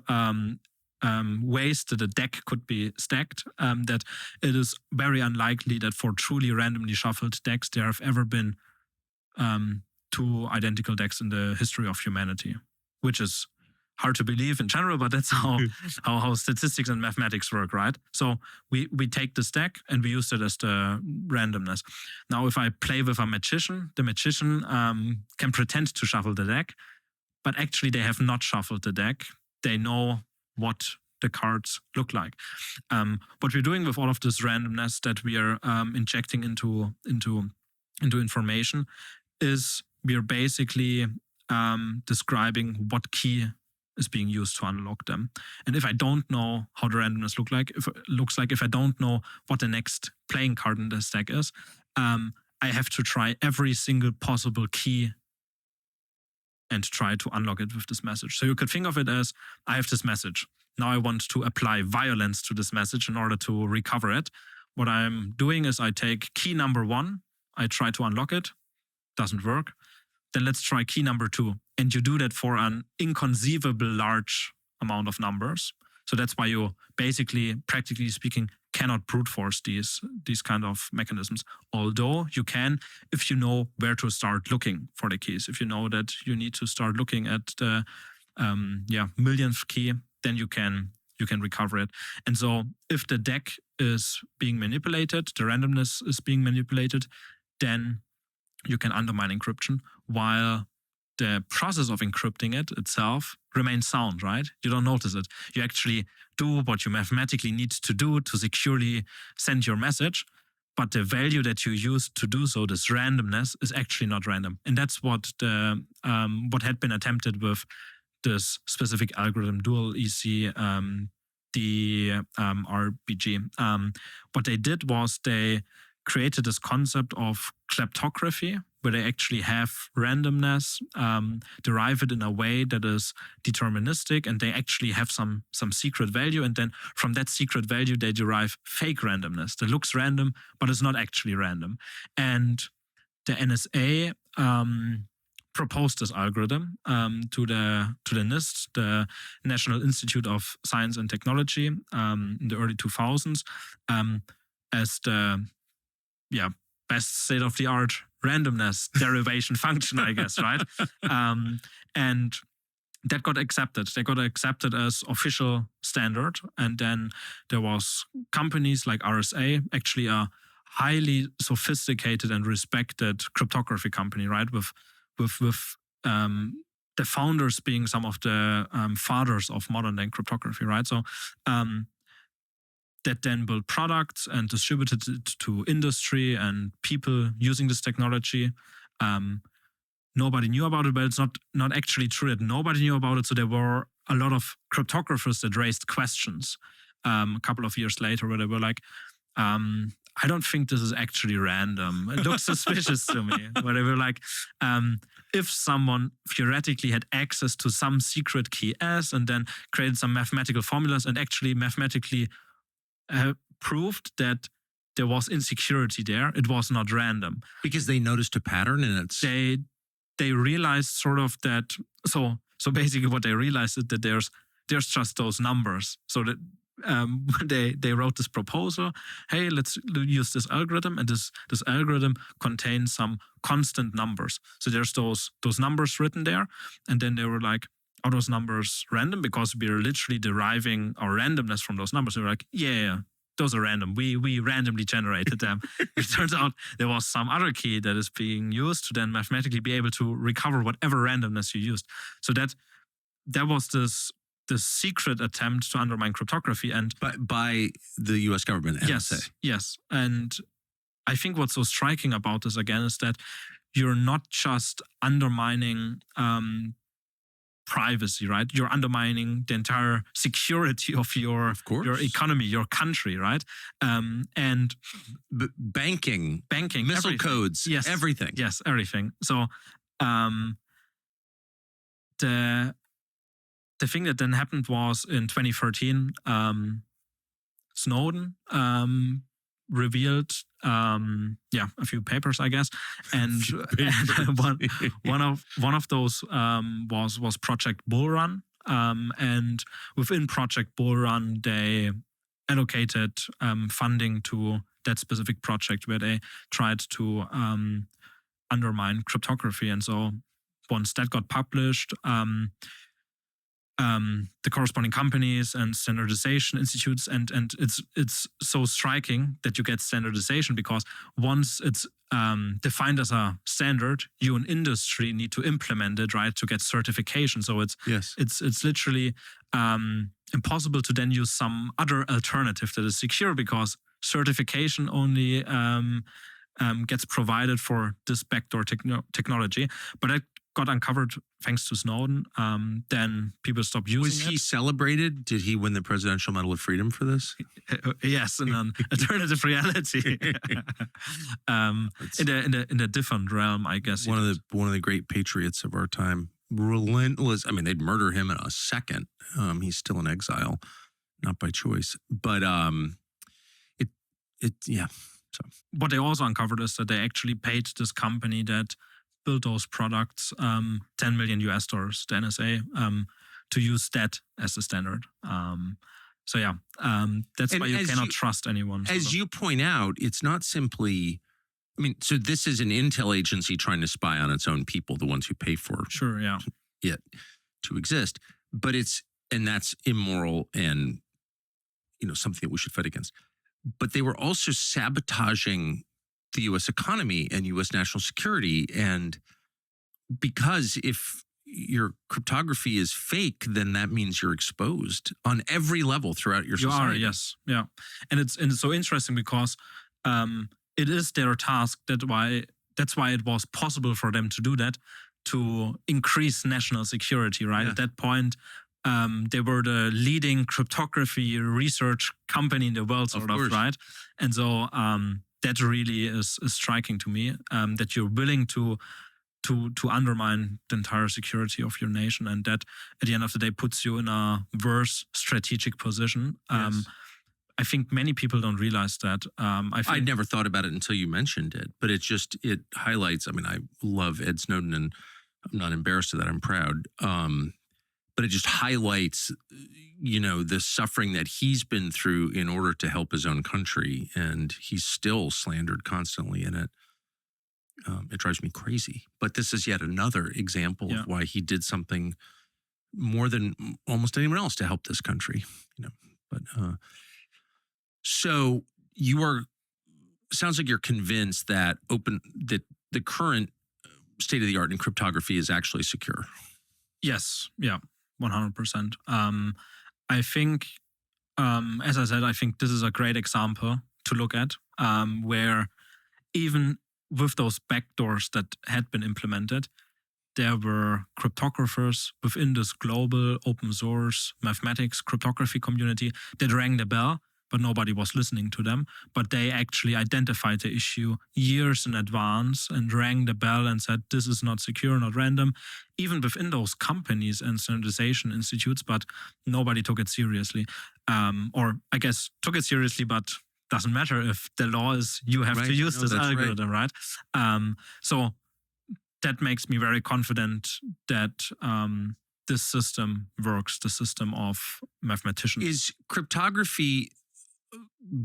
ways that a deck could be stacked, that it is very unlikely that for truly randomly shuffled decks there have ever been two identical decks in the history of humanity, which is hard to believe in general, but that's how statistics and mathematics work, right? So we take this deck and we use it as the randomness. Now, if I play with a magician, the magician can pretend to shuffle the deck, but actually they have not shuffled the deck. They know what the cards look like. What we're doing with all of this randomness that we are injecting into information is we're basically describing what key is being used to unlock them. And if I don't know how the randomness if I don't know what the next playing card in the stack is, I have to try every single possible key and try to unlock it with this message. So you could think of it as, I have this message. Now I want to apply violence to this message in order to recover it. What I'm doing is I take key number 1, I try to unlock it, doesn't work. Then let's try key number 2. And you do that for an inconceivable large amount of numbers. So that's why you basically, practically speaking, cannot brute force these kind of mechanisms. Although you can, if you know where to start looking for the keys. If you know that you need to start looking at the millionth key, then you can recover it. And so if the deck is being manipulated, the randomness is being manipulated, then you can undermine encryption, while the process of encrypting it itself remains sound, right? You don't notice it. You actually do what you mathematically need to do to securely send your message, but the value that you use to do so, this randomness, is actually not random. And that's what what had been attempted with this specific algorithm, dual EC, the RPG. What they did was they created this concept of kleptography, where they actually have randomness, derive it in a way that is deterministic, and they actually have some secret value. And then from that secret value, they derive fake randomness that looks random, but is not actually random. And the NSA proposed this algorithm to the NIST, the National Institute of Science and Technology, in the early 2000s, as the best state-of-the-art randomness derivation function, I guess, right? And that got accepted. They got accepted as official standard. And then there was companies like RSA, actually a highly sophisticated and respected cryptography company, right? With the founders being some of the fathers of modern day cryptography, right? So that then built products and distributed it to industry and people using this technology. Nobody knew about it, but it's not actually true that nobody knew about it. So there were a lot of cryptographers that raised questions a couple of years later, where they were like, I don't think this is actually random. It looks suspicious to me. Where they were like, if someone theoretically had access to some secret key S and then created some mathematical formulas and actually mathematically proved that there was insecurity there, it was not random. Because they noticed a pattern, and it's they realized sort of that. So basically, what they realized is that there's just those numbers. So that they wrote this proposal. Hey, let's use this algorithm, and this algorithm contains some constant numbers. So there's those numbers written there, and then they were like, are those numbers random? Because we're literally deriving our randomness from those numbers. They were like, yeah, those are random. We randomly generated them. It turns out there was some other key that is being used to then mathematically be able to recover whatever randomness you used. So that was this secret attempt to undermine cryptography, and by the U.S. government, NSA. Yes, and I think what's so striking about this again is that you're not just undermining privacy, right? You're undermining the entire security of your economy, your country, right? And banking, missile everything. codes, yes, everything. Yes, everything. So the thing that then happened was in 2013, Snowden revealed a few papers, I guess, and one of those was Project Bull Run, and within Project Bull Run they allocated funding to that specific project where they tried to undermine cryptography. And so once that got published, the corresponding companies and standardization institutes, and it's so striking that you get standardization, because once it's defined as a standard, you in industry need to implement it, right, to get certification. So it's literally impossible to then use some other alternative that is secure, because certification only gets provided for this backdoor technology. But it got uncovered thanks to Snowden. Then people stopped using it. Was he celebrated? Did he win the Presidential Medal of Freedom for this? Yes, in an alternative reality. In a different realm, I guess. One of the great patriots of our time. Relentless. I mean, they'd murder him in a second. He's still in exile, not by choice. But So what they also uncovered is that they actually paid this company that built those products $10 million, the NSA, to use that as the standard. That's why you cannot trust anyone. As you point out, it's not simply, so this is an intel agency trying to spy on its own people, the ones who pay for it to exist. But that's immoral and, something that we should fight against. But they were also sabotaging the U.S. economy and U.S. national security. And because if your cryptography is fake, then that means you're exposed on every level throughout your society. You are, yes. Yeah. And it's so interesting because it is their task. That's why it was possible for them to do that, to increase national security, right? Yeah. At that point, they were the leading cryptography research company in the world, sort of, right? And so that really is striking to me, that you're willing to undermine the entire security of your nation, and that at the end of the day puts you in a worse strategic position. Yes. I think many people don't realize that. I'd never thought about it until you mentioned it, but it highlights, I love Ed Snowden, and I'm not embarrassed of that, I'm proud. But it just highlights, the suffering that he's been through in order to help his own country, and he's still slandered constantly in it. It drives me crazy. But this is yet another example of why he did something more than almost anyone else to help this country. So sounds like you're convinced that the current state of the art in cryptography is actually secure. Yes. Yeah. 100%. I think, as I said, I think this is a great example to look at, where even with those backdoors that had been implemented, there were cryptographers within this global open source mathematics cryptography community that rang the bell, but nobody was listening to them. But they actually identified the issue years in advance and rang the bell and said, this is not secure, not random, even within those companies and standardization institutes, but nobody took it seriously. Or I guess took it seriously, but doesn't matter if the law is you have to use this algorithm, right? So that makes me very confident that this system works, the system of mathematicians. Is cryptography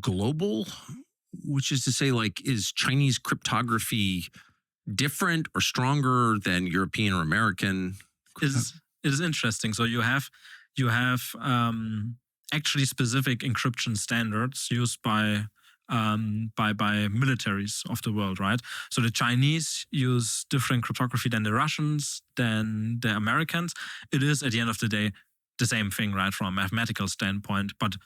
global, which is to say, is Chinese cryptography different or stronger than European or American? It is interesting. So you have actually specific encryption standards used by militaries of the world, right? So the Chinese use different cryptography than the Russians, than the Americans. It is at the end of the day the same thing, right, from a mathematical standpoint, but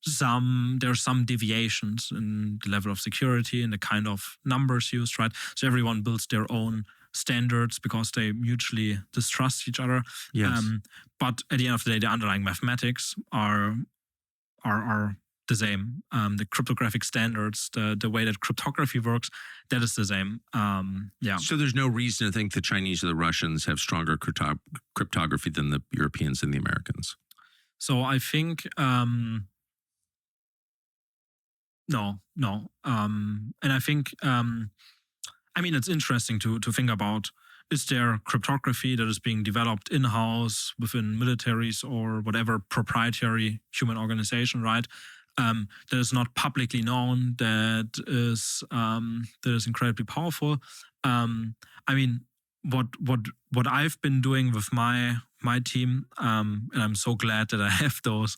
there's some deviations in the level of security and the kind of numbers used, right? So everyone builds their own standards because they mutually distrust each other. Yes. But at the end of the day, the underlying mathematics are the same. The cryptographic standards, the way that cryptography works, that is the same. Yeah. So there's no reason to think the Chinese or the Russians have stronger cryptography than the Europeans and the Americans. So I think no. And I think I mean, it's interesting to think about, is there cryptography that is being developed in-house within militaries or whatever proprietary human organization, right? That is not publicly known, that is incredibly powerful. I mean, what I've been doing with my team, and I'm so glad that I have those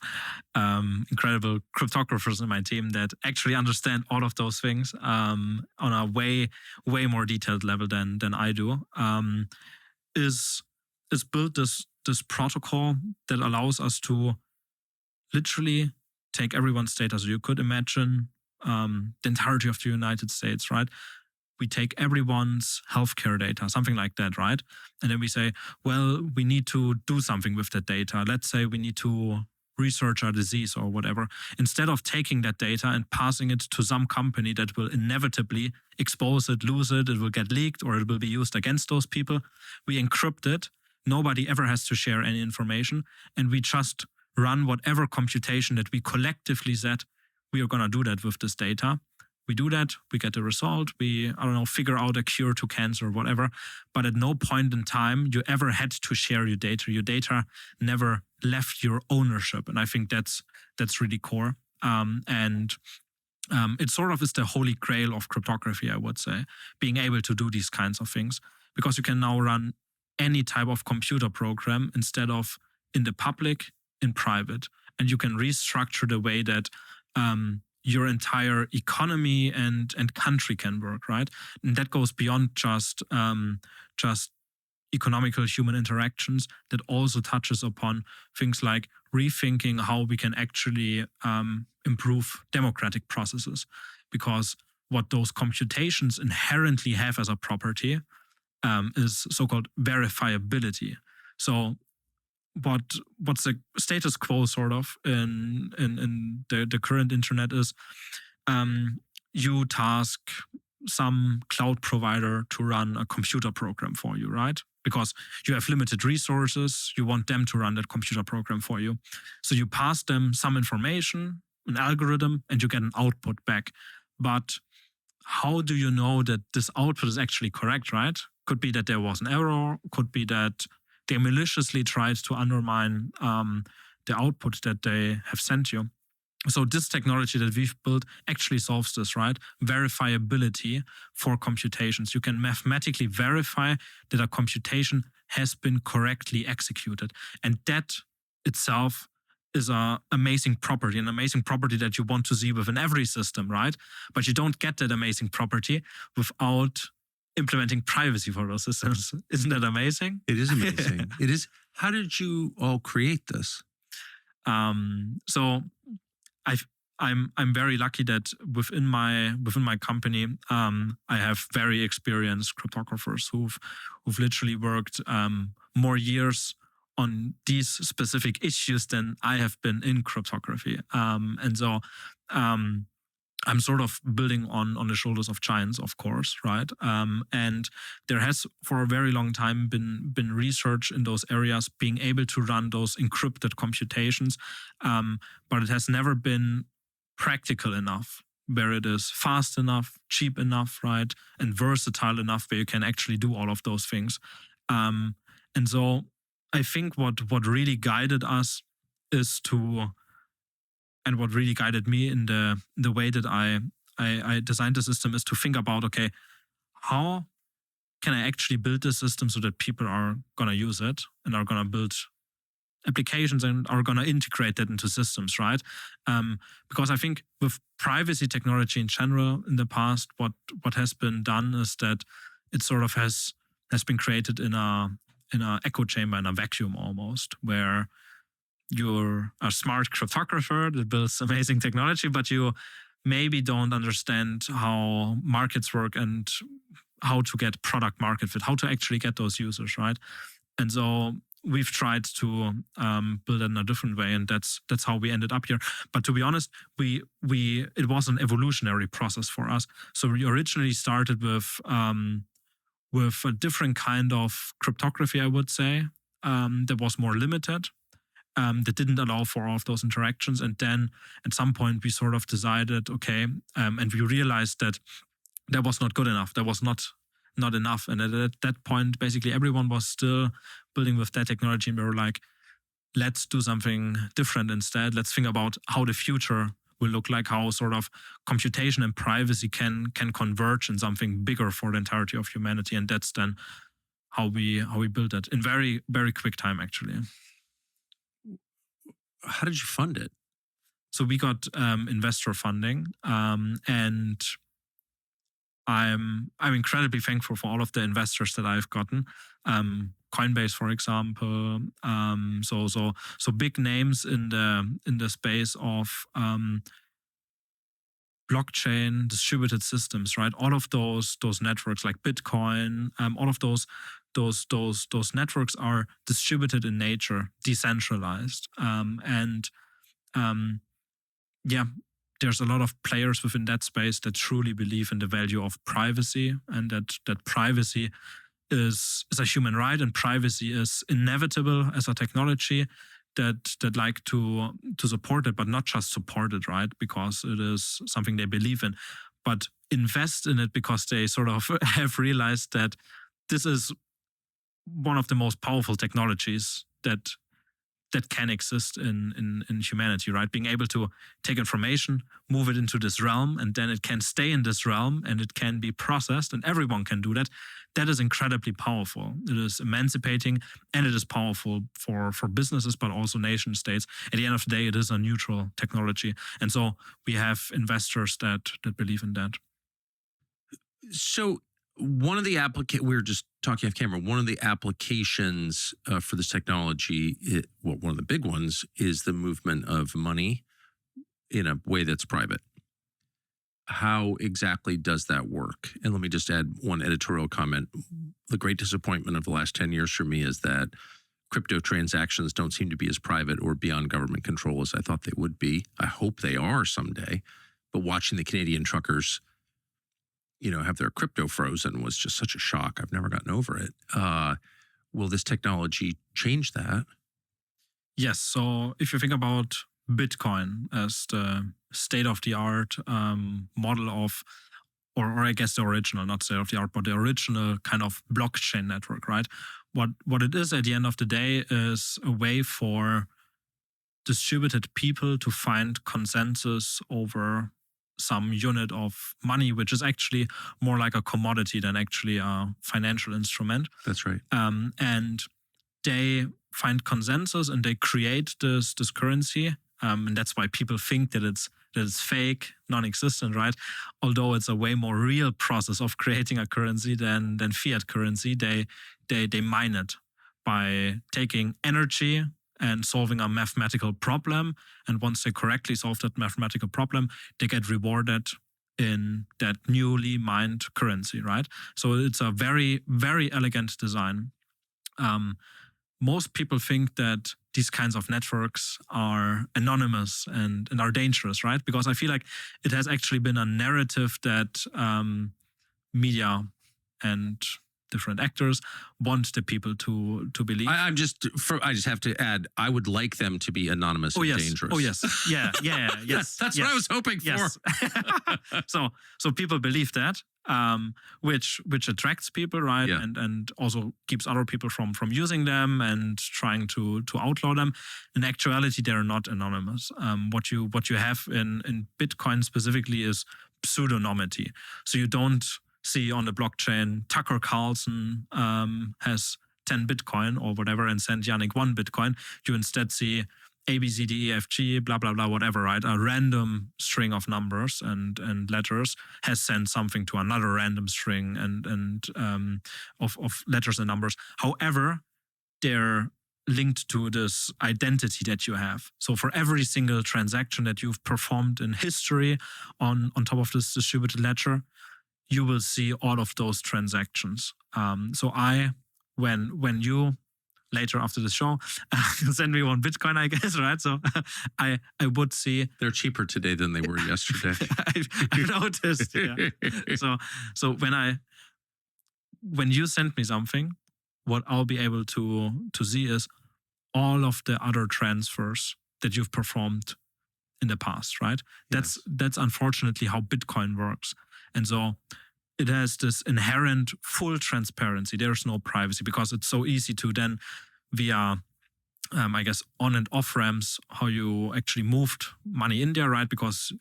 incredible cryptographers in my team that actually understand all of those things on a way more detailed level than I do, is build this protocol that allows us to literally take everyone's data. So you could imagine the entirety of the United States, right? We take everyone's healthcare data, something like that, right? And then we say, well, we need to do something with that data. Let's say we need to research a disease or whatever. Instead of taking that data and passing it to some company that will inevitably expose it, lose it, it will get leaked, or it will be used against those people, we encrypt it. Nobody ever has to share any information. And we just run whatever computation that we collectively said we are going to do that with this data. We do that, we get the result, we, figure out a cure to cancer or whatever. But at no point in time you ever had to share your data. Your data never left your ownership. And I think that's really core. It sort of is the holy grail of cryptography, I would say, being able to do these kinds of things. Because you can now run any type of computer program instead of in the public, in private. And you can restructure the way that your entire economy and country can work, right? And that goes beyond just economical human interactions. That also touches upon things like rethinking how we can actually improve democratic processes. Because what those computations inherently have as a property is so-called verifiability. So what's the status quo sort of in the current internet is you task some cloud provider to run a computer program for you, right? Because you have limited resources, you want them to run that computer program for you. So you pass them some information, an algorithm, and you get an output back. But how do you know that this output is actually correct, right? Could be that there was an error, could be that they maliciously tried to undermine the output that they have sent you. So this technology that we've built actually solves this, right? Verifiability for computations. You can mathematically verify that a computation has been correctly executed. And that itself is an amazing property that you want to see within every system, right? But you don't get that amazing property without implementing privacy for those systems. Isn't that amazing? It is amazing. It is. How did you all create this? So I'm very lucky that within my company, I have very experienced cryptographers who've literally worked more years on these specific issues than I have been in cryptography. And so I'm sort of building on the shoulders of giants, of course, right? And there has for a very long time been research in those areas, being able to run those encrypted computations, but it has never been practical enough, where it is fast enough, cheap enough, right, and versatile enough where you can actually do all of those things. And so I think what really guided us is to, and what really guided me in the way that I designed the system is to think about, okay, how can I actually build this system so that people are going to use it and are going to build applications and are going to integrate that into systems, right? Because I think with privacy technology in general in the past, what has been done is that it sort of has been created in a echo chamber, in a vacuum almost, where you're a smart cryptographer that builds amazing technology, but you maybe don't understand how markets work and how to get product market fit, how to actually get those users, right? And so we've tried to build it in a different way, and that's how we ended up here. But to be honest, it was an evolutionary process for us. So we originally started with a different kind of cryptography, I would say, that was more limited, that didn't allow for all of those interactions. And then at some point we sort of decided, okay, and we realized that was not good enough. That was not enough. And at that point, basically everyone was still building with that technology. And we were like, let's do something different instead. Let's think about how the future will look like, how sort of computation and privacy can converge in something bigger for the entirety of humanity. And that's then how we built it in very, very quick time, actually. How did you fund it? So we got investor funding, and I'm incredibly thankful for all of the investors that I've gotten. Coinbase, for example, so big names in the space of blockchain distributed systems, right? All of those networks like Bitcoin, all of those networks are distributed in nature, decentralized, there's a lot of players within that space that truly believe in the value of privacy, and that privacy is a human right, and privacy is inevitable as a technology that like to support it, but not just support it, right? Because it is something they believe in, but invest in it because they sort of have realized that this is one of the most powerful technologies that can exist in humanity, right? Being able to take information, move it into this realm, and then it can stay in this realm and it can be processed, and everyone can do that. That is incredibly powerful. It is emancipating, and it is powerful for businesses, but also nation states. At the end of the day, it is a neutral technology. And so we have investors that believe in that. So one of the we were just talking off camera, one of the applications for this technology, one of the big ones is the movement of money in a way that's private. How exactly does that work? And let me just add one editorial comment. The great disappointment of the last 10 years for me is that crypto transactions don't seem to be as private or beyond government control as I thought they would be. I hope they are someday. But watching the Canadian truckers have their crypto frozen was just such a shock. I've never gotten over it. Will this technology change that? Yes. So if you think about Bitcoin as the state-of-the-art model of, or I guess the original, not state-of-the-art, but the original kind of blockchain network, right? What it is at the end of the day is a way for distributed people to find consensus over some unit of money, which is actually more like a commodity than actually a financial instrument. That's right. And they find consensus and they create this currency. And that's why people think that it's fake, non-existent, right? Although it's a way more real process of creating a currency than fiat currency. They mine it by taking energy and solving a mathematical problem. And once they correctly solve that mathematical problem, they get rewarded in that newly mined currency, right? So it's a very, very elegant design. Most people think that these kinds of networks are anonymous and are dangerous, right? Because I feel like it has actually been a narrative that media and different actors want the people to believe. I just have to add, I would like them to be anonymous and dangerous. Oh yes, yes. That's what I was hoping for. Yes. so people believe that, which attracts people, right? Yeah. And also keeps other people from using them and trying to outlaw them. In actuality, they're not anonymous. What you have in Bitcoin specifically is pseudonymity. So you don't see on the blockchain Tucker Carlson has 10 Bitcoin or whatever and send Yannick 1 Bitcoin. You instead see A, B, C, D, E, F, G, blah, blah, blah, whatever, right? A random string of numbers and letters has sent something to another random string and of letters and numbers. However, their linked to this identity that you have. So for every single transaction that you've performed in history on top of this distributed ledger, you will see all of those transactions. So when you later after the show send me one Bitcoin, I guess, right? So I would see they're cheaper today than they were yesterday. I noticed. Yeah. So when you send me something, what I'll be able to see is all of the other transfers that you've performed in the past, right? Yes. That's unfortunately how Bitcoin works. And so it has this inherent full transparency. There's no privacy because it's so easy to then via, I guess, on and off ramps, how you actually moved money in there, right? Because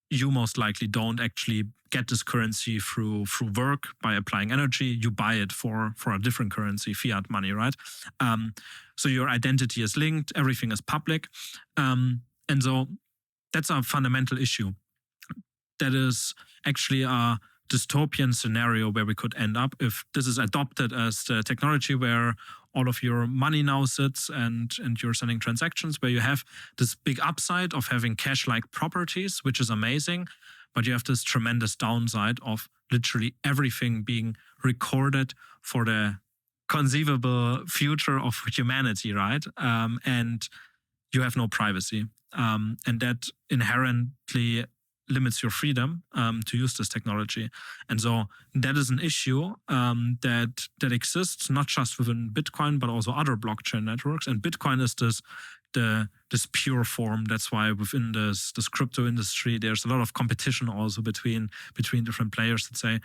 you most likely don't actually get this currency through work by applying energy. You buy it for a different currency, fiat money, right? So your identity is linked, everything is public. And so that's a fundamental issue. That is actually a dystopian scenario where we could end up if this is adopted as the technology where all of your money now sits and you're sending transactions, where you have this big upside of having cash-like properties, which is amazing, but you have this tremendous downside of literally everything being recorded for the conceivable future of humanity, right? And you have no privacy. And that inherently limits your freedom to use this technology. And so that is an issue that exists not just within Bitcoin, but also other blockchain networks. And Bitcoin is this pure form. That's why within this crypto industry, there's a lot of competition also between different players that say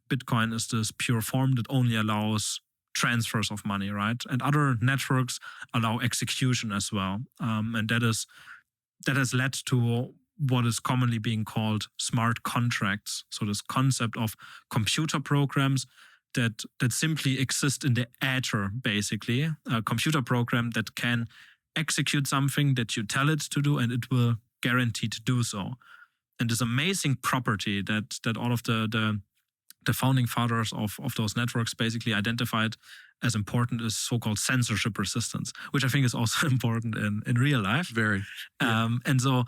Bitcoin is this pure form that only allows transfers of money, right? And other networks allow execution as well. And that has led to what is commonly being called smart contracts. So this concept of computer programs that simply exist in the ether, basically. A computer program that can execute something that you tell it to do, and it will guarantee to do so. And this amazing property that all of the founding fathers of those networks basically identified as important is so-called censorship resistance, which I think is also important in real life. Very. Yeah. And so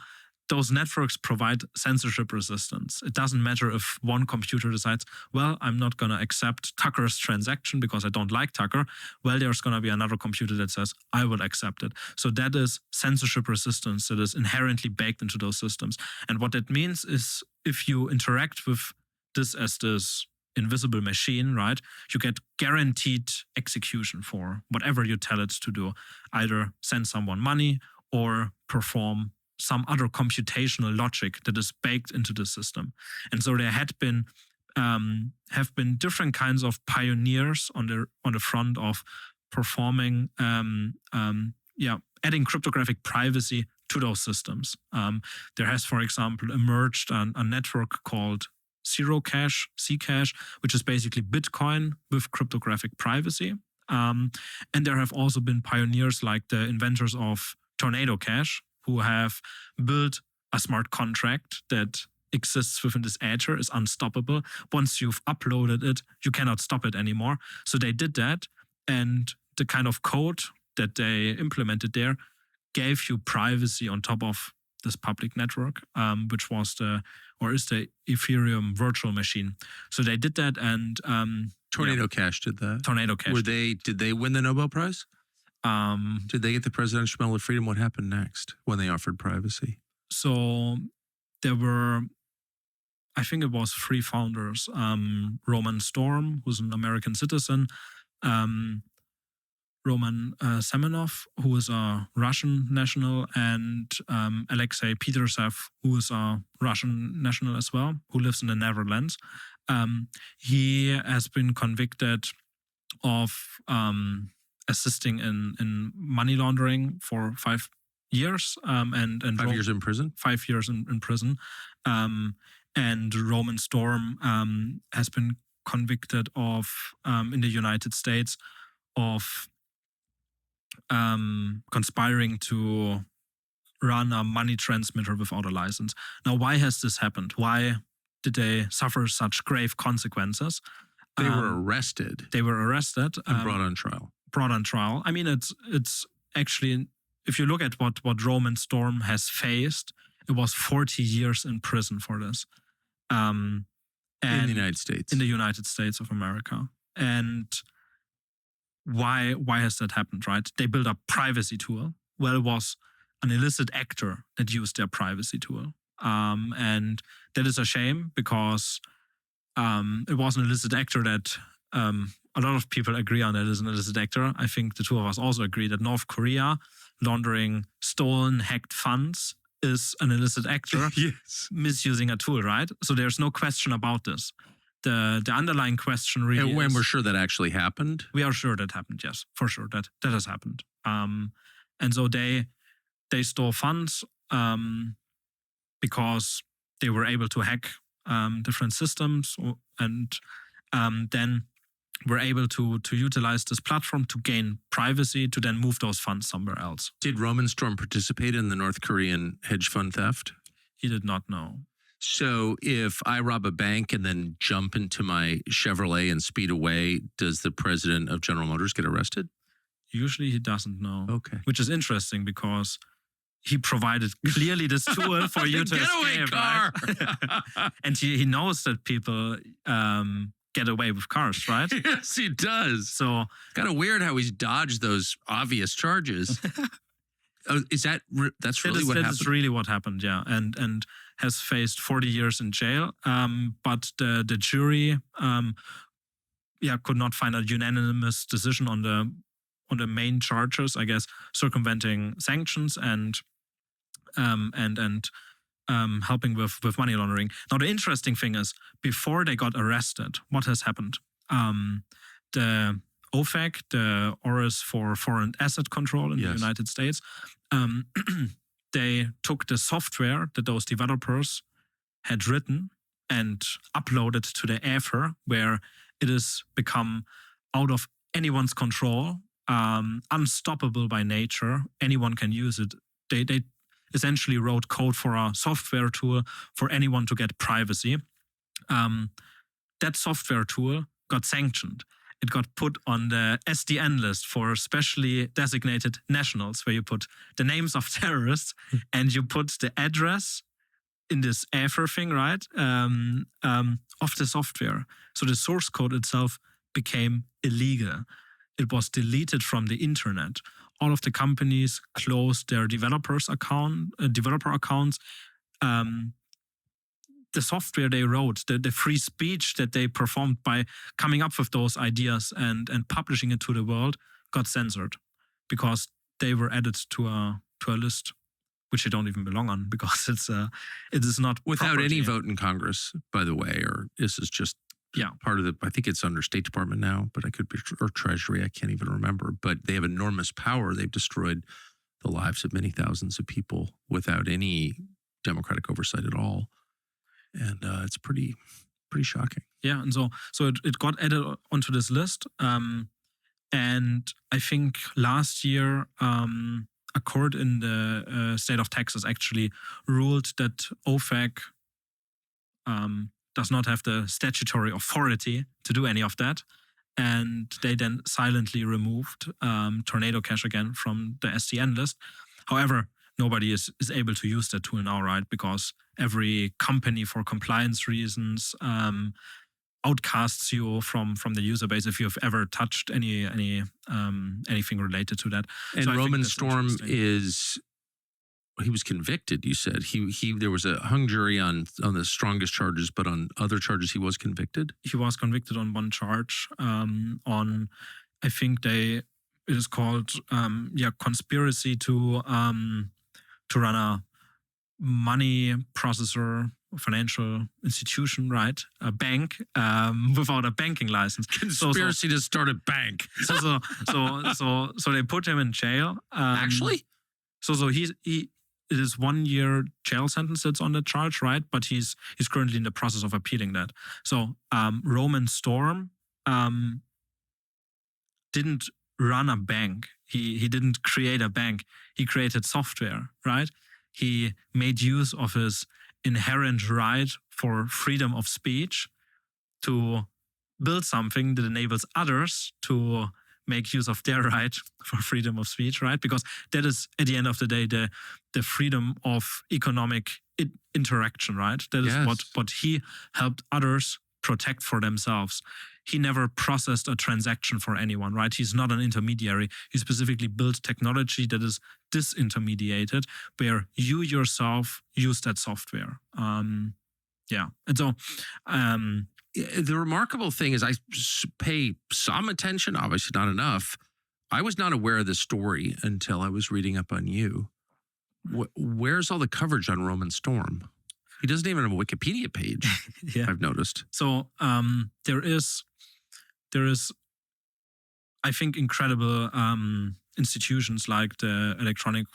those networks provide censorship resistance. It doesn't matter if one computer decides, well, I'm not going to accept Tucker's transaction because I don't like Tucker. Well, there's going to be another computer that says, I will accept it. So that is censorship resistance that is inherently baked into those systems. And what that means is if you interact with this as this invisible machine, right, you get guaranteed execution for whatever you tell it to do. Either send someone money or perform some other computational logic that is baked into the system. And so there have been different kinds of pioneers on the front of performing, adding cryptographic privacy to those systems. There has, for example, emerged a network called Zero Cash, Zcash, which is basically Bitcoin with cryptographic privacy. And there have also been pioneers like the inventors of Tornado Cash, who have built a smart contract that exists within this ether, is unstoppable. Once you've uploaded it, you cannot stop it anymore. So they did that, and the kind of code that they implemented there gave you privacy on top of this public network, which was is the Ethereum virtual machine. So they did that, and Tornado Cash did that. Tornado Cash. Did they win the Nobel Prize? Did they get the Presidential Medal of Freedom? What happened next when they offered privacy? So there were, I think it was 3 founders, Roman Storm, who's an American citizen, Roman Semenov, who is a Russian national, and Alexei Petersev, who is a Russian national as well, who lives in the Netherlands. He has been convicted of assisting in money laundering for 5 years. And 5 years in prison? 5 years in prison. And Roman Storm has been convicted of, in the United States, of conspiring to run a money transmitter without a license. Now, why has this happened? Why did they suffer such grave consequences? They were arrested. They were arrested. And brought on trial. brought on trial. I mean, it's actually, if you look at what Roman Storm has faced, it was 40 years in prison for this. In the United States. In the United States of America. And why has that happened, right? They built a privacy tool. Well, it was an illicit actor that used their privacy tool. And that is a shame because it was an illicit actor that a lot of people agree on that is an illicit actor. I think the two of us also agree that North Korea laundering stolen, hacked funds is an illicit actor misusing a tool, right? So there's no question about this. The underlying question really and when we're sure that actually happened? We are sure that happened, yes, for sure. That has happened. And so they stole funds because they were able to hack different systems and then were able to utilize this platform to gain privacy to then move those funds somewhere else. Did Roman Storm participate in the North Korean hedge fund theft? He did not know. So if I rob a bank and then jump into my Chevrolet and speed away, does the president of General Motors get arrested? Usually he doesn't know. Okay. Which is interesting because he provided clearly this tool for you to escape, car. Right? And he knows that people get away with cars, right? Yes, he does. So kind of weird how he's dodged those obvious charges. Is that that's really what happened? That is really what happened, yeah. And has faced 40 years in jail. But the jury, could not find a unanimous decision on the main charges. I guess circumventing sanctions and helping with money laundering. Now the interesting thing is, before they got arrested, what has happened? The OFAC, the Office for Foreign Asset Control in the United States, they took the software that those developers had written and uploaded to the Ether, where it has become out of anyone's control, unstoppable by nature. Anyone can use it. They essentially wrote code for a software tool for anyone to get privacy. That software tool got sanctioned. It got put on the SDN list for specially designated nationals, where you put the names of terrorists and you put the address in this Ether thing, right, of the software. So the source code itself became illegal. It was deleted from the internet. All of the companies closed their developer accounts. The software they wrote, the free speech that they performed by coming up with those ideas and publishing it to the world got censored because they were added to a list which they don't even belong on because it is not without property. any vote in Congress, by the way, or this is just part of the. I think it's under State Department now, but I could be or Treasury. I can't even remember. But they have enormous power. They've destroyed the lives of many thousands of people without any democratic oversight at all. And it's pretty shocking. Yeah, and so it got added onto this list. And I think last year, a court in the state of Texas actually ruled that OFAC does not have the statutory authority to do any of that. And they then silently removed Tornado Cash again from the SDN list. However, nobody is able to use that tool now, right? Because every company, for compliance reasons, outcasts you from the user base if you've ever touched anything related to that. And so Roman Storm he was convicted. You said there was a hung jury on the strongest charges, but on other charges he was convicted. He was convicted on one charge. On I think it is called conspiracy to run a money processor, financial institution, right? A bank without a banking license. Conspiracy to start a bank. So they put him in jail. Actually? So it is 1 year jail sentence that's on the charge, right? But he's currently in the process of appealing that. So Roman Storm didn't run a bank. He didn't create a bank. He created software, right? He made use of his inherent right for freedom of speech to build something that enables others to make use of their right for freedom of speech, right? Because that is, at the end of the day, the freedom of economic interaction, right? That is what he helped others protect for themselves. He never processed a transaction for anyone, right? He's not an intermediary. He specifically built technology that is disintermediated, where you yourself use that software. And so the remarkable thing is I pay some attention, obviously not enough. I was not aware of this story until I was reading up on you. Where's all the coverage on Roman Storm? He doesn't even have a Wikipedia page. I've noticed. So there is, I think, incredible institutions like the Electronic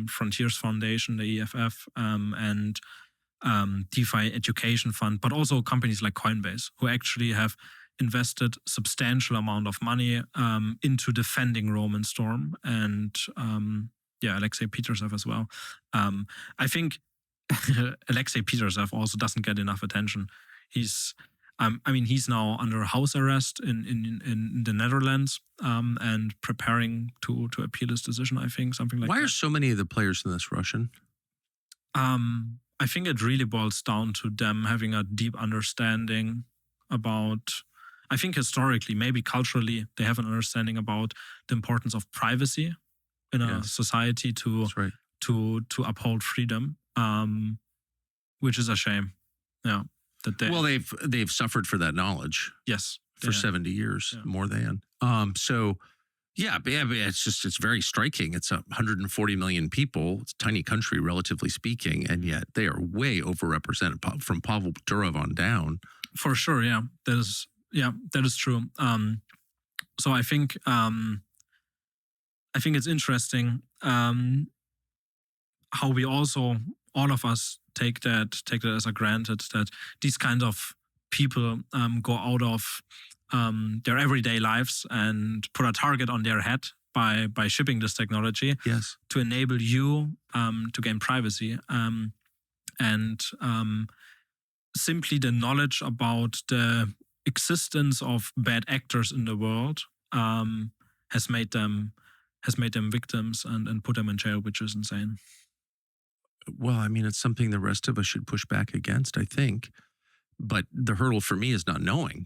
Frontiers Foundation, the EFF, and DeFi Education Fund, but also companies like Coinbase, who actually have invested substantial amount of money into defending Roman Storm, and Alexei Petersev as well. I think Alexei Petersev also doesn't get enough attention. He's now under house arrest in the Netherlands and preparing to appeal his decision, I think, something like that. Why are so many of the players in this Russian? I think it really boils down to them having a deep understanding about, I think historically, maybe culturally, they have an understanding about the importance of privacy in a society to uphold freedom, which is a shame. Yeah. They've suffered for that knowledge. Yes. For 70 years, more than. It's very striking. It's 140 million people. It's a tiny country, relatively speaking, and yet they are way overrepresented from Pavel Durov on down. For sure, that is true. So I think it's interesting how we also, all of us, take that as a granted that these kind of people go out of their everyday lives and put a target on their head by shipping this technology to enable you to gain privacy. And simply the knowledge about the existence of bad actors in the world has made them victims and put them in jail, which is insane. Well, I mean, it's something the rest of us should push back against, I think. But the hurdle for me is not knowing.